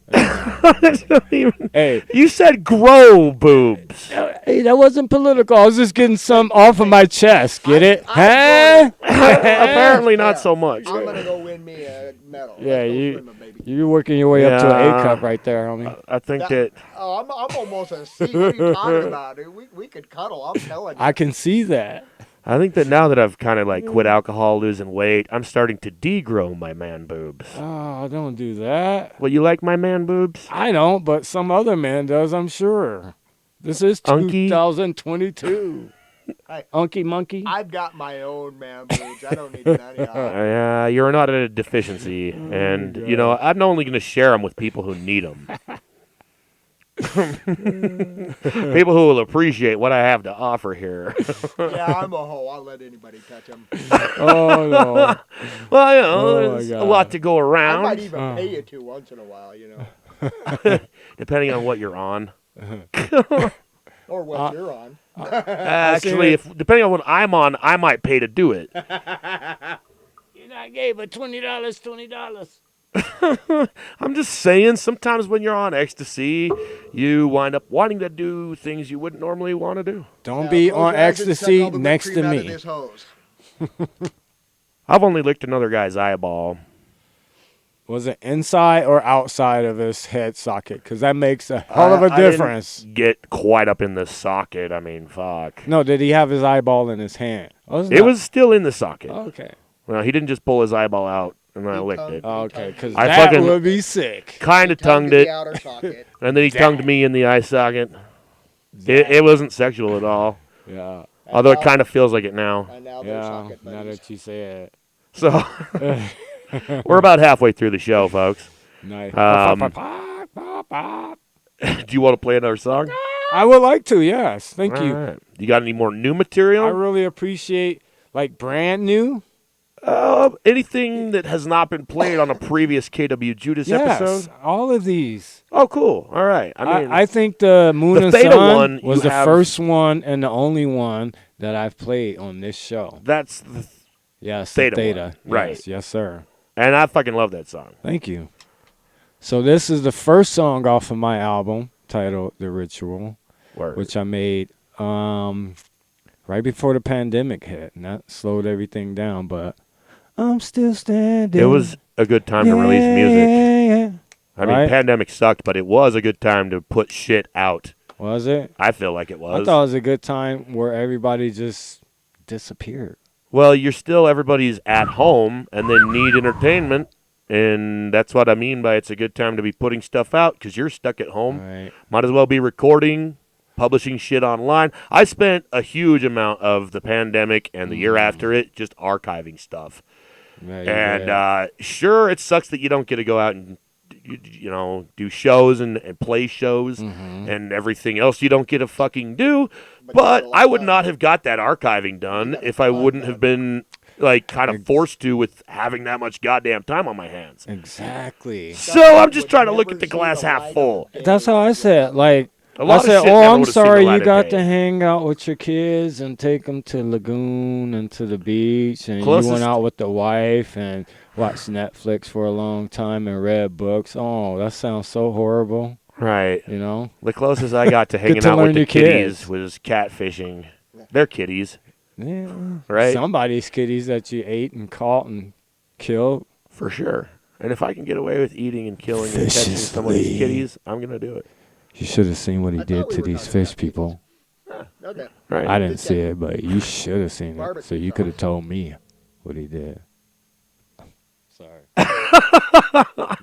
That's not even. Hey, You said grow boobs. hey, that wasn't political. I was just getting some off of my chest. Get it? Huh? Apparently not so much. I'm gonna go win me a medal. Yeah, Let's go you- swimming, baby. You're working your way up to an Yeah. A cup right there, homie. I think that. Oh, I'm almost a C. What are you talking about, dude? We could cuddle. I'm telling you. I can see that. I think that now that I've kind of like quit alcohol, losing weight, I'm starting to degrow my man boobs. Oh, don't do that. Well, you like my man boobs? I don't, but some other man does, I'm sure. This is Unky? 2022. Hey. Unky monkey. I've got my own man boobs. I don't need none of y'all. Yeah, you're not at a deficiency, and you know I'm only going to share them with people who need them. People who will appreciate what I have to offer here. Yeah, I'm a hoe. I'll let anybody touch them. Oh, no. Well, you know, Oh, my there's a God. lot to go I around, might even pay you to once in a while, depending on what you're on. or what you're on. Actually, if depending on what I'm on, I might pay to do it. You're not gay, but $20, $20. I'm just saying, sometimes when you're on ecstasy, you wind up wanting to do things you wouldn't normally want to do. Don't be Close on your eyes and suck ecstasy all the whipped next cream to out of me. this hose. I've only licked another guy's eyeball. Was it inside or outside of his head socket? Because that makes a hell of a I didn't difference. get quite up in the socket. I mean, fuck. No, did he have his eyeball in his hand? Oh, it's It not- was still in the socket. Okay. Well, he didn't just pull his eyeball out and I licked it. Okay, because I that fucking- would be sick. Kind of tongued to it, the outer socket. and then he tongued me in the eye socket. It wasn't sexual at all, Yeah. although it kind of feels like it now. And now they're Yeah. socket Now buddies. that you say it. So we're about halfway through the show, folks. Nice. Do you want to play another song? I would like to, yes. Thank you. All right. You got any more new I material? really appreciate, like, brand new. Anything that has not been played on a previous KWJUDAS Yes, episode? all of these. Oh, cool. All right. I mean, I think the Moon the and Theta Sun one, was you the have- first one and the only one that I've played on this show. that's the Yes, Theta the Theta. one, right. Yes, yes, sir. and I fucking love that song. Thank you. So this is the first song off of my album titled "The Ritual," Word. which I made right before the pandemic hit, and that slowed everything down. But I'm still standing. It was a good time to release music. Yeah. I mean, Right? pandemic sucked, but it was a good time to put shit out. Was it? I feel like it was. I thought it was a good time where everybody just disappeared. Well, everybody's at home and they need entertainment. And that's what I mean by it's a good time to be putting stuff out because you're stuck at home. Right. Might as well be recording, publishing shit online. I spent a huge amount of the pandemic and the year after it just archiving stuff. Yeah, you And did. sure, it sucks that you don't get to go out and do shows and play shows and everything else you don't get to fucking do. But I would not have got that archiving done if I wouldn't have been like kind of forced to with having that much goddamn time on my hands. Exactly. So I'm just trying to look at the glass half full. That's how I said. Like, A lot I of said, shit "Oh, never I'm would've seen the sorry, light you of got day." to hang out with your kids and take them to Lagoon and to the beach, and you Closest- went out with the wife and watched Netflix for a long time and read books." Oh, that sounds so horrible. Right. You know? The closest I got to hanging to out learn with the your kitties kids. was catfishing. They're kitties, Yeah. right? Somebody's kitties that you ate and caught and killed. For sure. And if I can get away with eating and killing and catching some of these Viciously. kitties, I'm going to do it. You should have seen what he I did thought we to were these talking fish about people. Okay. Right. I didn't see it, but you should have seen it. Barbecue So you sauce. could have told me what he did. Sorry. Am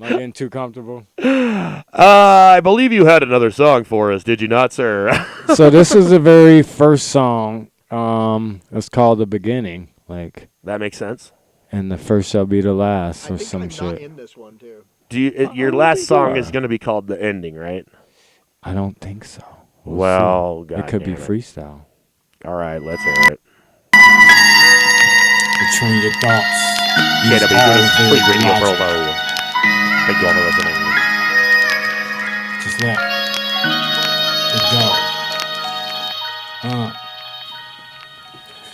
I getting too comfortable? I believe you had another song for us, did you not, sir? So this is the very first song. It's called "The Beginning," like, That makes sense. and the first shall be the last, I or think some I'm not shit. in this one too. Do you? Your last song is going to be called "The Ending," right? I don't think so. We'll Well, see. It could be goddamn it. freestyle. All right, let's hear it. Between your thoughts. KWJUDAS Free Radio logic. Provo. Thank you all for listening. Just let it go.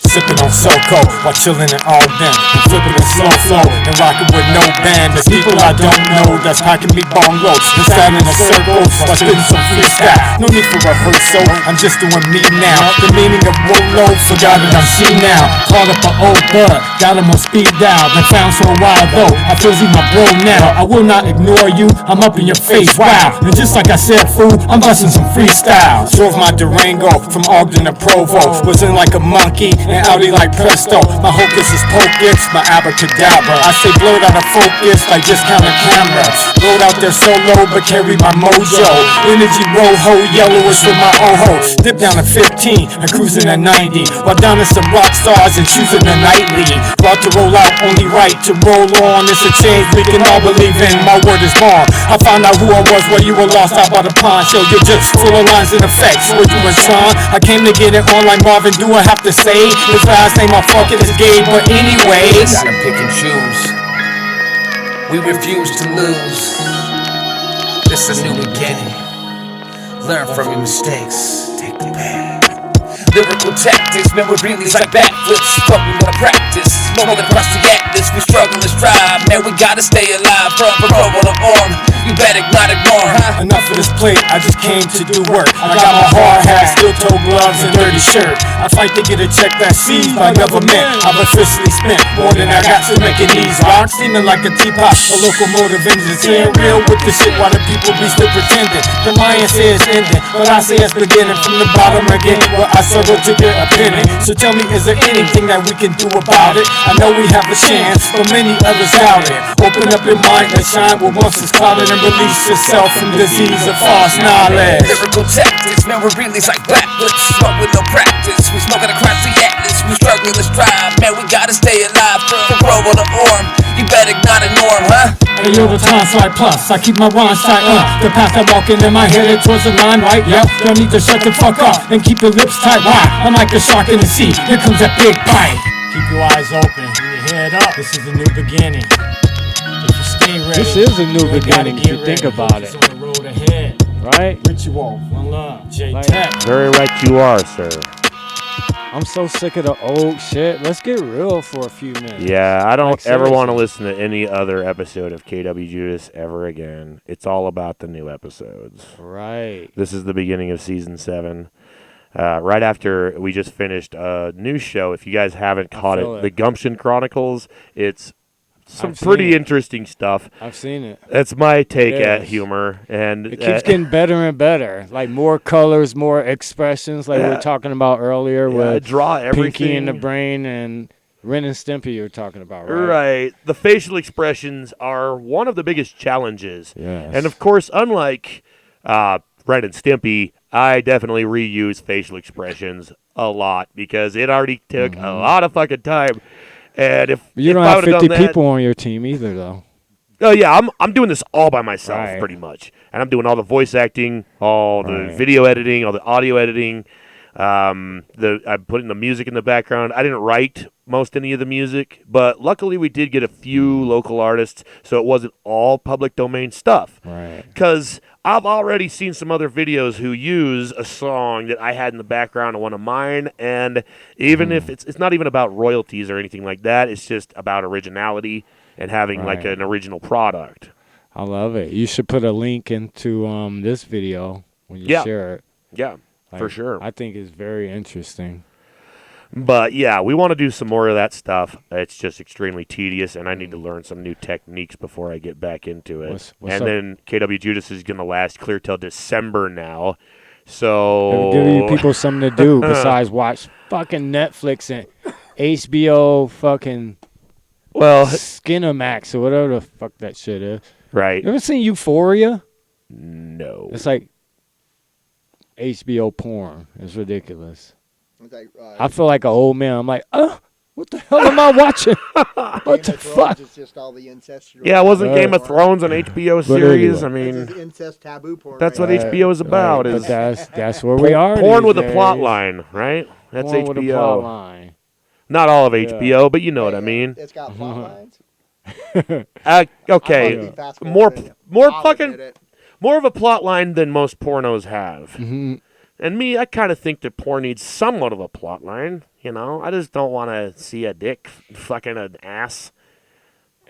sipping on SoCo while chilling in all them. I'm flipping a slow flow and rocking with no band. There's people I don't know that's packing me bongos and standing in circles while spitting some freestyle. No need for rehearsal, I'm just doing me now. The meaning of Wolo, forgot that I'm she now. Called up an old bud, got him on speed dial. Been found for a while though, I feel he's my bro now. I will not ignore you, I'm up in your face, wow. And just like I said, fool, I'm busting some freestyle. Drove my Durango from Ogden to Provo. Was in like a monkey and outie like Presto. My hocus is pocus, my abracadabra. I stay blurred out of focus like discounted cameras. Rode out there solo but carry my mojo. Energy roho, yellow is for my oho. Dip down to 15 and cruising at 90. While down to some rock stars and choosing the nightly. About to roll out, only right to roll on. It's a change we can all believe in, my word is born. I found out who I was while you were lost out by the pond. Show you're just full of lines and effects. What you and Sean, I came to get it on like Marvin. Do I have to say his last name? I fuck it is gay, but anyways, Gotta pick and choose. We refuse to lose. This is a new beginning. Learn from your mistakes. Take the bag. Lyrical tactics, memories like backflips. But we wanna practice. Moving across the atlas, we struggle to strive. Man, we gotta stay alive. From Provo to Orm, you better not ignore. Enough of this plate, I just came to do work. I got my hard hat, steel toe gloves, and dirty shirt. I fight to get a check that's seized by government. I've officially spent more than I got to making these rocks. Steaming like a teapot, a locomotive engine. Saying real with the shit while the people be still pretending. The Mayan say it's ending, but I say it's beginning. From the bottom again, where I struggle to get a penny. So tell me, is there anything that we can do about it? I know we have a chance, but many others doubt it. Open up your mind and shine what once is clouded and release yourself from disease of false knowledge. Lyrical tactics, memories like backflips. But with no practice, we smoking across the atlas. We struggling to strive, man, we gotta stay alive. From Provo to Orm, you better not ignore him, huh? Hey yo, the time's right plus, I keep my rhymes tight, the path I'm walking in my head towards the line, right? Yep, don't need to shut the fuck up and keep your lips tight. Why? I'm like a shark in the sea, here comes that big bite. Keep your eyes open, keep your head up, this is a new beginning. If you stay ready, This is a new beginning if you think about it. On the road ahead. Right? Rytuaal, one love, J-Tech. Very right you are, sir. I'm so sick of the old shit. Let's get real for a few minutes. Yeah, I don't Like, ever want to seriously. listen to any other episode of KWJUDAS ever again. It's all about the new episodes. Right. This is the beginning of season 7. Right after we just finished a new show. If you guys haven't caught feel it, it. the Gumption Chronicles. It's some I've seen pretty it. interesting stuff. I've seen it. That's my take at Yes. humor, and It keeps getting better and better. Like more colors, more expressions, like we were talking about earlier with draw everything. Pinky in the Brain and Ren and Stimpy you were talking about, right? Right. The facial expressions are one of the biggest challenges. Yes. And of course, unlike Ren and Stimpy, I definitely reuse facial expressions a lot because it already took a lot of fucking time. And if You if don't I have would've 50 done that- people on your team either, though. Oh yeah, I'm doing this all by myself Right. pretty much, and I'm doing all the voice acting, all the Right. video editing, all the audio editing. I'm putting the music in the background. I didn't write most any of the music, but luckily we did get a few local artists, so it wasn't all public domain stuff. Right. Because I've already seen some other videos who use a song that I had in the background of one of mine, and even if it's not even about royalties or anything like that, it's just about originality and having like Right. an original product. I love it. You should put a link into this video when you Yeah. share it. Yeah, for Like, sure. I think it's very interesting. But yeah, we want to do some more of that stuff. It's just extremely tedious, and I need to learn some new techniques before I get back into it. What's and up? then KWJUDAS is going to last clear till December now. So It'll give you people something to do besides watch fucking Netflix and HBO fucking well, Skinamax or whatever the fuck that shit is. right? You ever seen Euphoria? No. It's like HBO porn. It's ridiculous. It's like, I feel like an old man. I'm like, what the hell am I watching? What the fuck? It's just all the incestual. Yeah, it wasn't Right. Game of Thrones an HBO But series. anyway. I mean, It's incest taboo porn. that's right what there. HBO is about. Right, Is but that's where we are. porn these with a plot days. line, right? That's Porn with a plot HBO. line. Not all of HBO, but you know what I mean. It's got plot lines. Okay, I wanna be fast more forwarded. more I'll fucking admit it. more of a plot line than most pornos have. Mm-hmm. And me, I kind of think that porn needs somewhat of a plot line. You know, I just don't want to see a dick fucking an ass.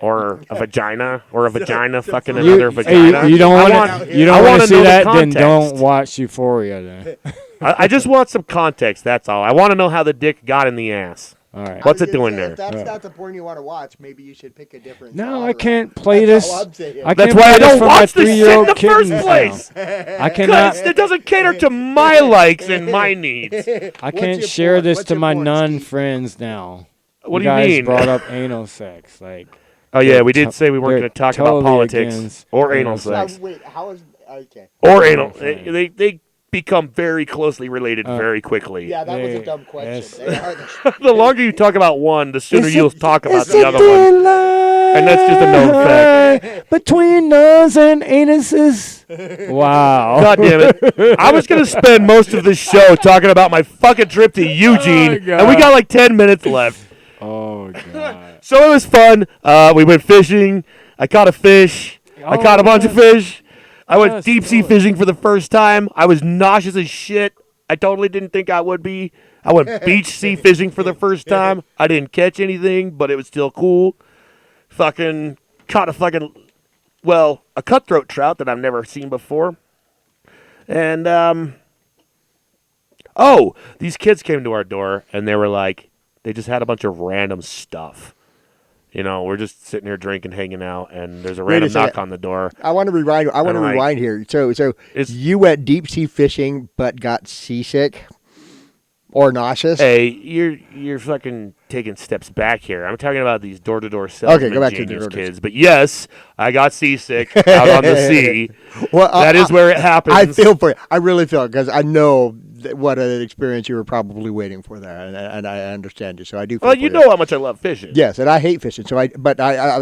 Or a vagina, or a vagina fucking another vagina. You don't want to. You don't want to see know the that. Then context. don't watch Euphoria. Then. I just want some context. That's all. I want to know how the dick got in the ass. All right. What's it doing there? If that's not the porn you want to watch, maybe you should pick a different. No, genre. I can't play That's this. all I'm saying. I That's can't why I play this don't for my watch this shit in 3-year-old the first kittens place. now. I cannot. It doesn't cater to my likes and my needs. I What's can't your share porn? this What's to your my porn, nun Steve? friends now. What do you you guys mean? brought up anal sex, like. Oh yeah, we did say we weren't They're going to talk totally about politics against or anal anal sex Wait, how is okay? or anal. Right. They become very closely related very quickly. Yeah, that was a They- dumb question. yes. They are the- The longer you talk about one, the sooner It's you'll a- talk about it's the a other one. line And that's just a known fact. between nuns and anuses. Wow. God damn it. I was going to spend most of this show talking about my fucking trip to Eugene, God. and we got like 10 minutes left. Oh god. So it was fun. We went fishing. I caught a fish. I caught a bunch of fish. I went Yes, deep sea Lord. fishing for the first time. I was nauseous as shit. I totally didn't think I would be. I went beach sea fishing for the first time. I didn't catch anything, but it was still cool. Fucking caught a cutthroat trout that I've never seen before. And, these kids came to our door and they were like, they just had a bunch of random stuff. You know, we're just sitting here drinking, hanging out, and there's a Wait a random knock second. on the door. I want to rewind. I want to I'm like, rewind here. So It's- you went deep sea fishing, but got seasick or nauseous. Hey, you're fucking taking steps back here. I'm talking about these door-to-door salesman go back to the genius door-to-door. kids. But yes, I got seasick out on the sea. Well, That is where it happens. I feel for you. I really feel it because I know what an experience you were probably waiting for there, and I understand you. So I do. Feel Well, for you know how much I love fishing. Yes, and I hate fishing. So that's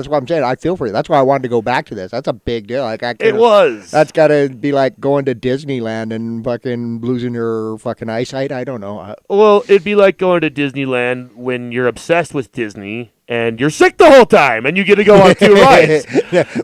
what I'm saying. I feel for you. That's why I wanted to go back to this. That's a big deal. Like It was. That's got to be like going to Disneyland and fucking losing your fucking eyesight. I don't know. Well, it'd be like going to Disneyland when you're obsessed with Disney and you're sick the whole time and you get to go on 2 rides.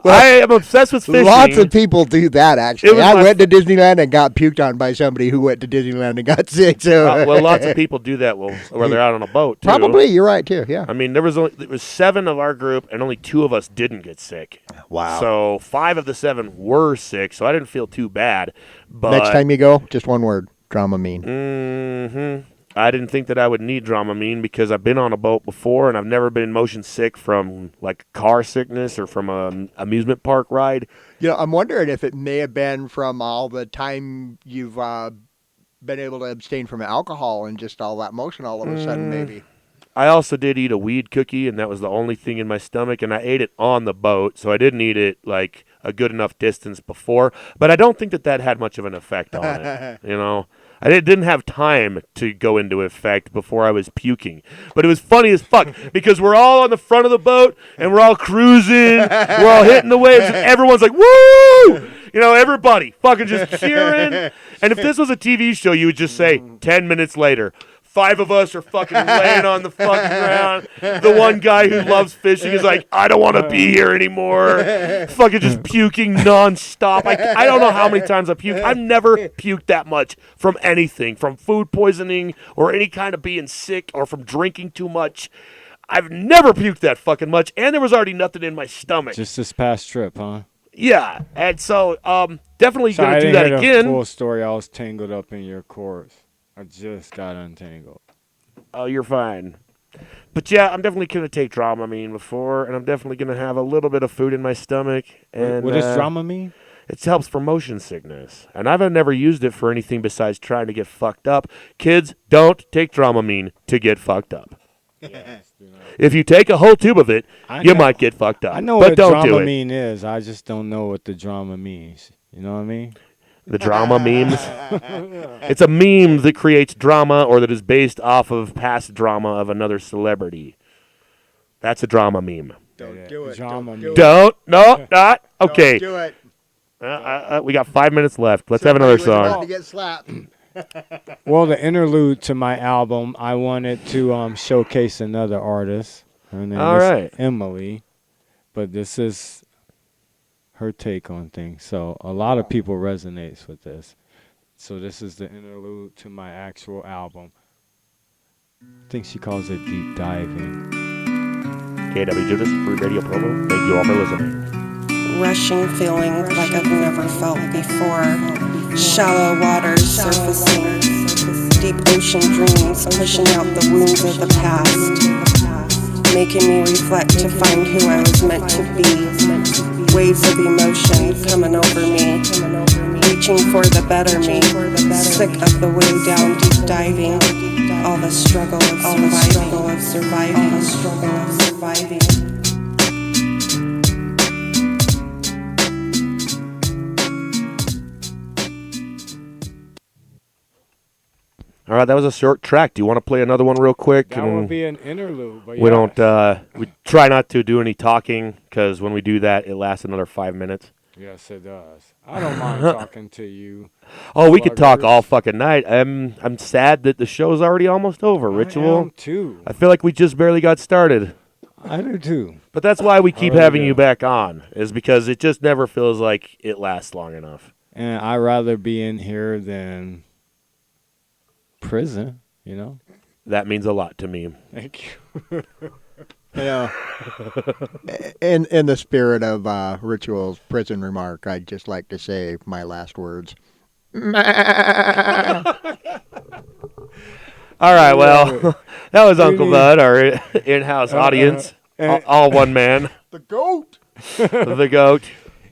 I am obsessed with fishing. Lots of people do that, It actually. was I my went to Disneyland and got puked on by somebody who went to Disneyland and got sick. So well, lots of people do that where they're out on a boat, too. probably you're right too. Yeah. I mean, there was 7 of our group, and only 2 of us didn't get sick. Wow. So 5 of the 7 were sick, so I didn't feel too bad. But Next time you go, just one word: Dramamine. I didn't think that I would need Dramamine because I've been on a boat before, and I've never been motion sick from like car sickness or from an amusement park ride. You know, I'm wondering if it may have been from all the time you've been able to abstain from alcohol and just all that motion all of a sudden, maybe. I also did eat a weed cookie, and that was the only thing in my stomach, and I ate it on the boat, so I didn't eat it like a good enough distance before. But I don't think that had much of an effect on it. You know, I didn't have time to go into effect before I was puking. But it was funny as fuck because we're all on the front of the boat and we're all cruising, we're all hitting the waves, and everyone's like, "Woo!" You know, everybody fucking just cheering. And if this was a TV show, you would just say 10 minutes later. 5 of us are fucking laying on the fucking ground. The one guy who loves fishing is like, I don't want to be here anymore. Fucking just puking nonstop. I don't know how many times I puked. I've never puked that much from anything, from food poisoning or any kind of being sick or from drinking too much. I've never puked that fucking much, and there was already nothing in my stomach. Just this past trip, huh? Yeah, and so definitely So I going to do didn't that hear again. the full story. I was tangled up in your cords. I just got untangled. Oh, you're fine. But yeah, I'm definitely going to take Dramamine before, and I'm definitely going to have a little bit of food in my stomach. And What does drama mean? It helps for motion sickness. And I've never used it for anything besides trying to get fucked up. Kids, don't take Dramamine to get fucked up. If you take a whole tube of it, you might get fucked up. I know but what don't do it. Dramamine is. I just don't know what the drama means. You know what I mean? The drama memes. It's a meme that creates drama or that is based off of past drama of another celebrity. That's a drama meme. Don't do it. Drama Don't do Don't. No, not. Okay. Don't do it. We got 5 minutes left. Let's have another Somebody was about song. to get slapped. Well, the interlude to my album, I wanted to showcase another artist. Her name All is right. Emily, but this is her take on things. So a lot of people resonates with this. So this is the interlude to my actual album. I think she calls it Deep Diving. KWJUDAS Free Radio Provo. Thank you all for listening. Rushing feeling like I've never felt before. Shallow waters surfacing. Deep ocean dreams pushing out the wounds of the past. Making me reflect to find who I was meant to be. Waves of emotion coming over me. Reaching for the better me. Sick of the way down, deep diving. All the struggle of surviving. All right, that was a short track. Do you want to play another one real quick? That would be an interlude. But we don't. We try not to do any talking because when we do that, it lasts another 5 minutes. Yes, it does. I don't mind talking to you. Oh, we could talk all fucking night. I'm sad that the show's already almost over. Ritual. I am too. I feel like we just barely got started. I do too. But that's why we keep having you back on, is because it just never feels like it lasts long enough. And I'd rather be in here than prison, you know? That means a lot to me. Thank you. Yeah. In the spirit of Ritual's prison remark, I'd just like to say my last words. All right, well, that was Uncle Bud, our in-house audience. All one man. The goat. The goat.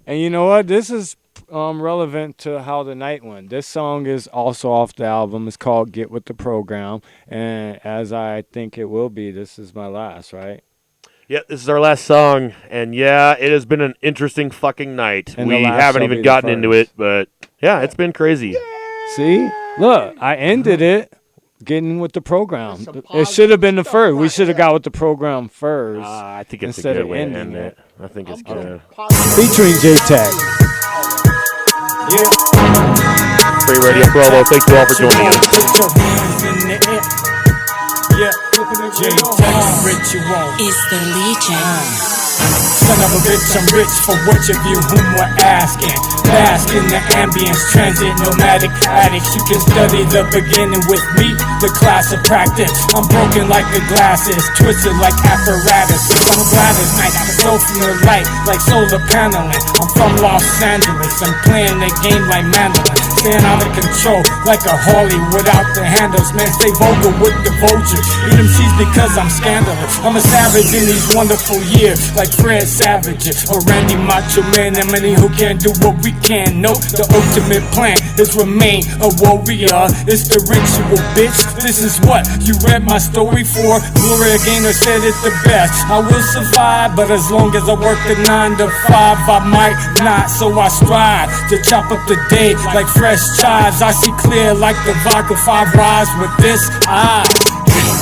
And you know what? This is relevant to how the night went. This song is also off the album. It's called Get With The Program. And as I think it will be, this is my last, right? Yeah, this is our last song. And yeah, it has been an interesting fucking night. And we haven't even gotten into it, but yeah, it's been crazy. See? Look, I ended it getting with the program. It should have been the first. We should have got with the program first. I think it's instead a good of way to ending end it. I think it's good. Featuring J-Tech. Free Radio Provo, thank you all for joining us. J-Tech Ritual. It's the Legion. Son of a bitch, I'm rich for which of you whom we're asking. Bask in the ambience, transit, nomadic addicts. You can study the beginning with me, the class of practice. I'm broken like the glasses, twisted like apparatus. I'm glad as night, I flow from the light like solar paneling. I'm from Los Angeles, I'm playing the game like mandolin. Staying out of control like a Harley without the handles. Man, stay vocal with the vultures. Eat them seeds because I'm scandalous. I'm a savage in these wonderful years, like Fred Savage or Randy Macho Man. And many who can't do what we can. No, the ultimate plan is remain a warrior. It's the ritual, bitch. This is what you read my story for. Gloria Gaynor said it the best. I will survive, but as long as I work the 9 to 5, I might not. So I strive to chop up the day like fresh chives. I see clear like the vodka 5 rise with this eye.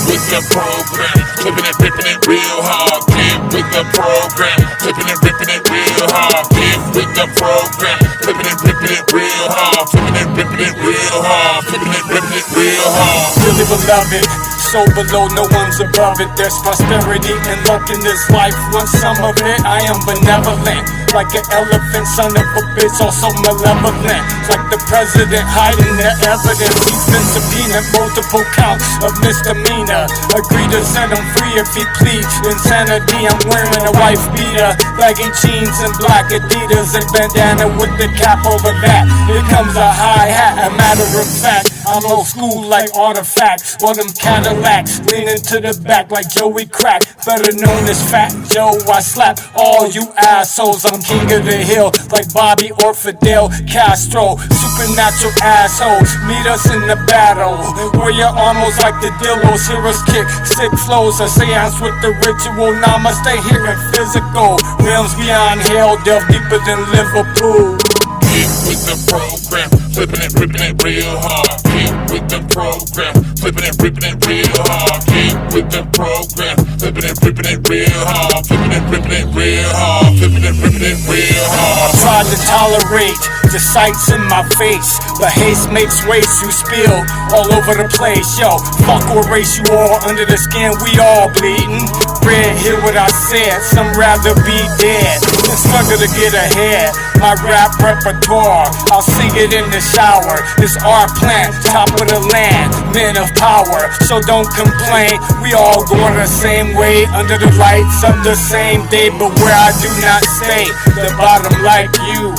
With the program, clipping it, ripping it real hard. Get with the program, clipping it, ripping it real hard. Get with the program, clipping it, ripping it real hard. Flipping it, ripping it real hard. Flipping it, ripping it real hard. Really beloved, so below, no one's above it. There's prosperity and luck in this life. Want some of it? I am benevolent, like an elephant, son of a bitch, also malevolent. Like the president hiding the evidence. He's been subpoenaed, multiple counts of misdemeanor. Agree to set him free if he pleads. Insanity, I'm wearing a wife beater, baggy jeans and black Adidas and bandana with the cap over that. Here comes a high hat, a matter of fact. I'm old school like artifacts. All them Cadillacs leaning to the back like Joey Crack, better known as Fat Joe. I slap all you assholes. I'm king of the hill like Bobby or Fidel Castro. Supernatural assholes, meet us in the battle. Wear your armors like the Dillos. Hear us kick sick flows. A seance with the ritual. Namaste here in physical realms beyond hell, delve deeper than Liverpool. Get with the program, flipping it, ripping it real hard. Get with the program, flipping it, ripping it real hard. Get with the program, flipping it, ripping it real hard. Flipping it, ripping it real hard. Flipping it, ripping it real hard. Try to tolerate the sights in my face, but haste makes waste. You spill all over the place. Yo, fuck or race you all under the skin. We all bleeding. Red, hear what I said. Some rather be dead than struggle to get ahead. my rap repertoire. I'll sing it in the shower. It's our plant, top of the land, men of power. So don't complain, we all going the same way, under the lights of the same day. But where I do not stay, the bottom like you.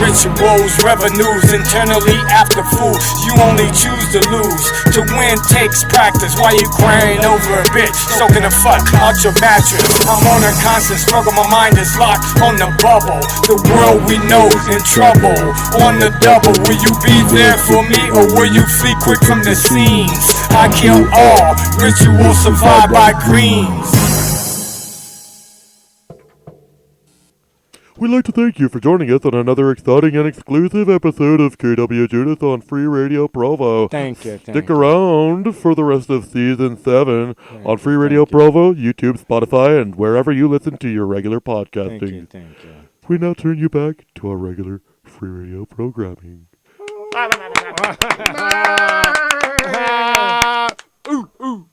Rituals, revenues, internally after food. You only choose to lose. To win takes practice. Why you crying over a bitch? Soaking the fuck out your mattress. I'm on a constant struggle. My mind is locked on the bubble. The world we know in trouble. On the double. Will you be there for me or will you flee quick from the scenes? I kill all. Rituals survive by greens. We'd like to thank you for joining us on another exciting and exclusive episode of KWJUDAS on Free Radio Provo. Thank you. Stick around for the rest of Season 7 on Free Radio Provo, YouTube, Spotify, and wherever you listen to your regular podcasting. Thank you. We now turn you back to our regular Free Radio programming. Ooh.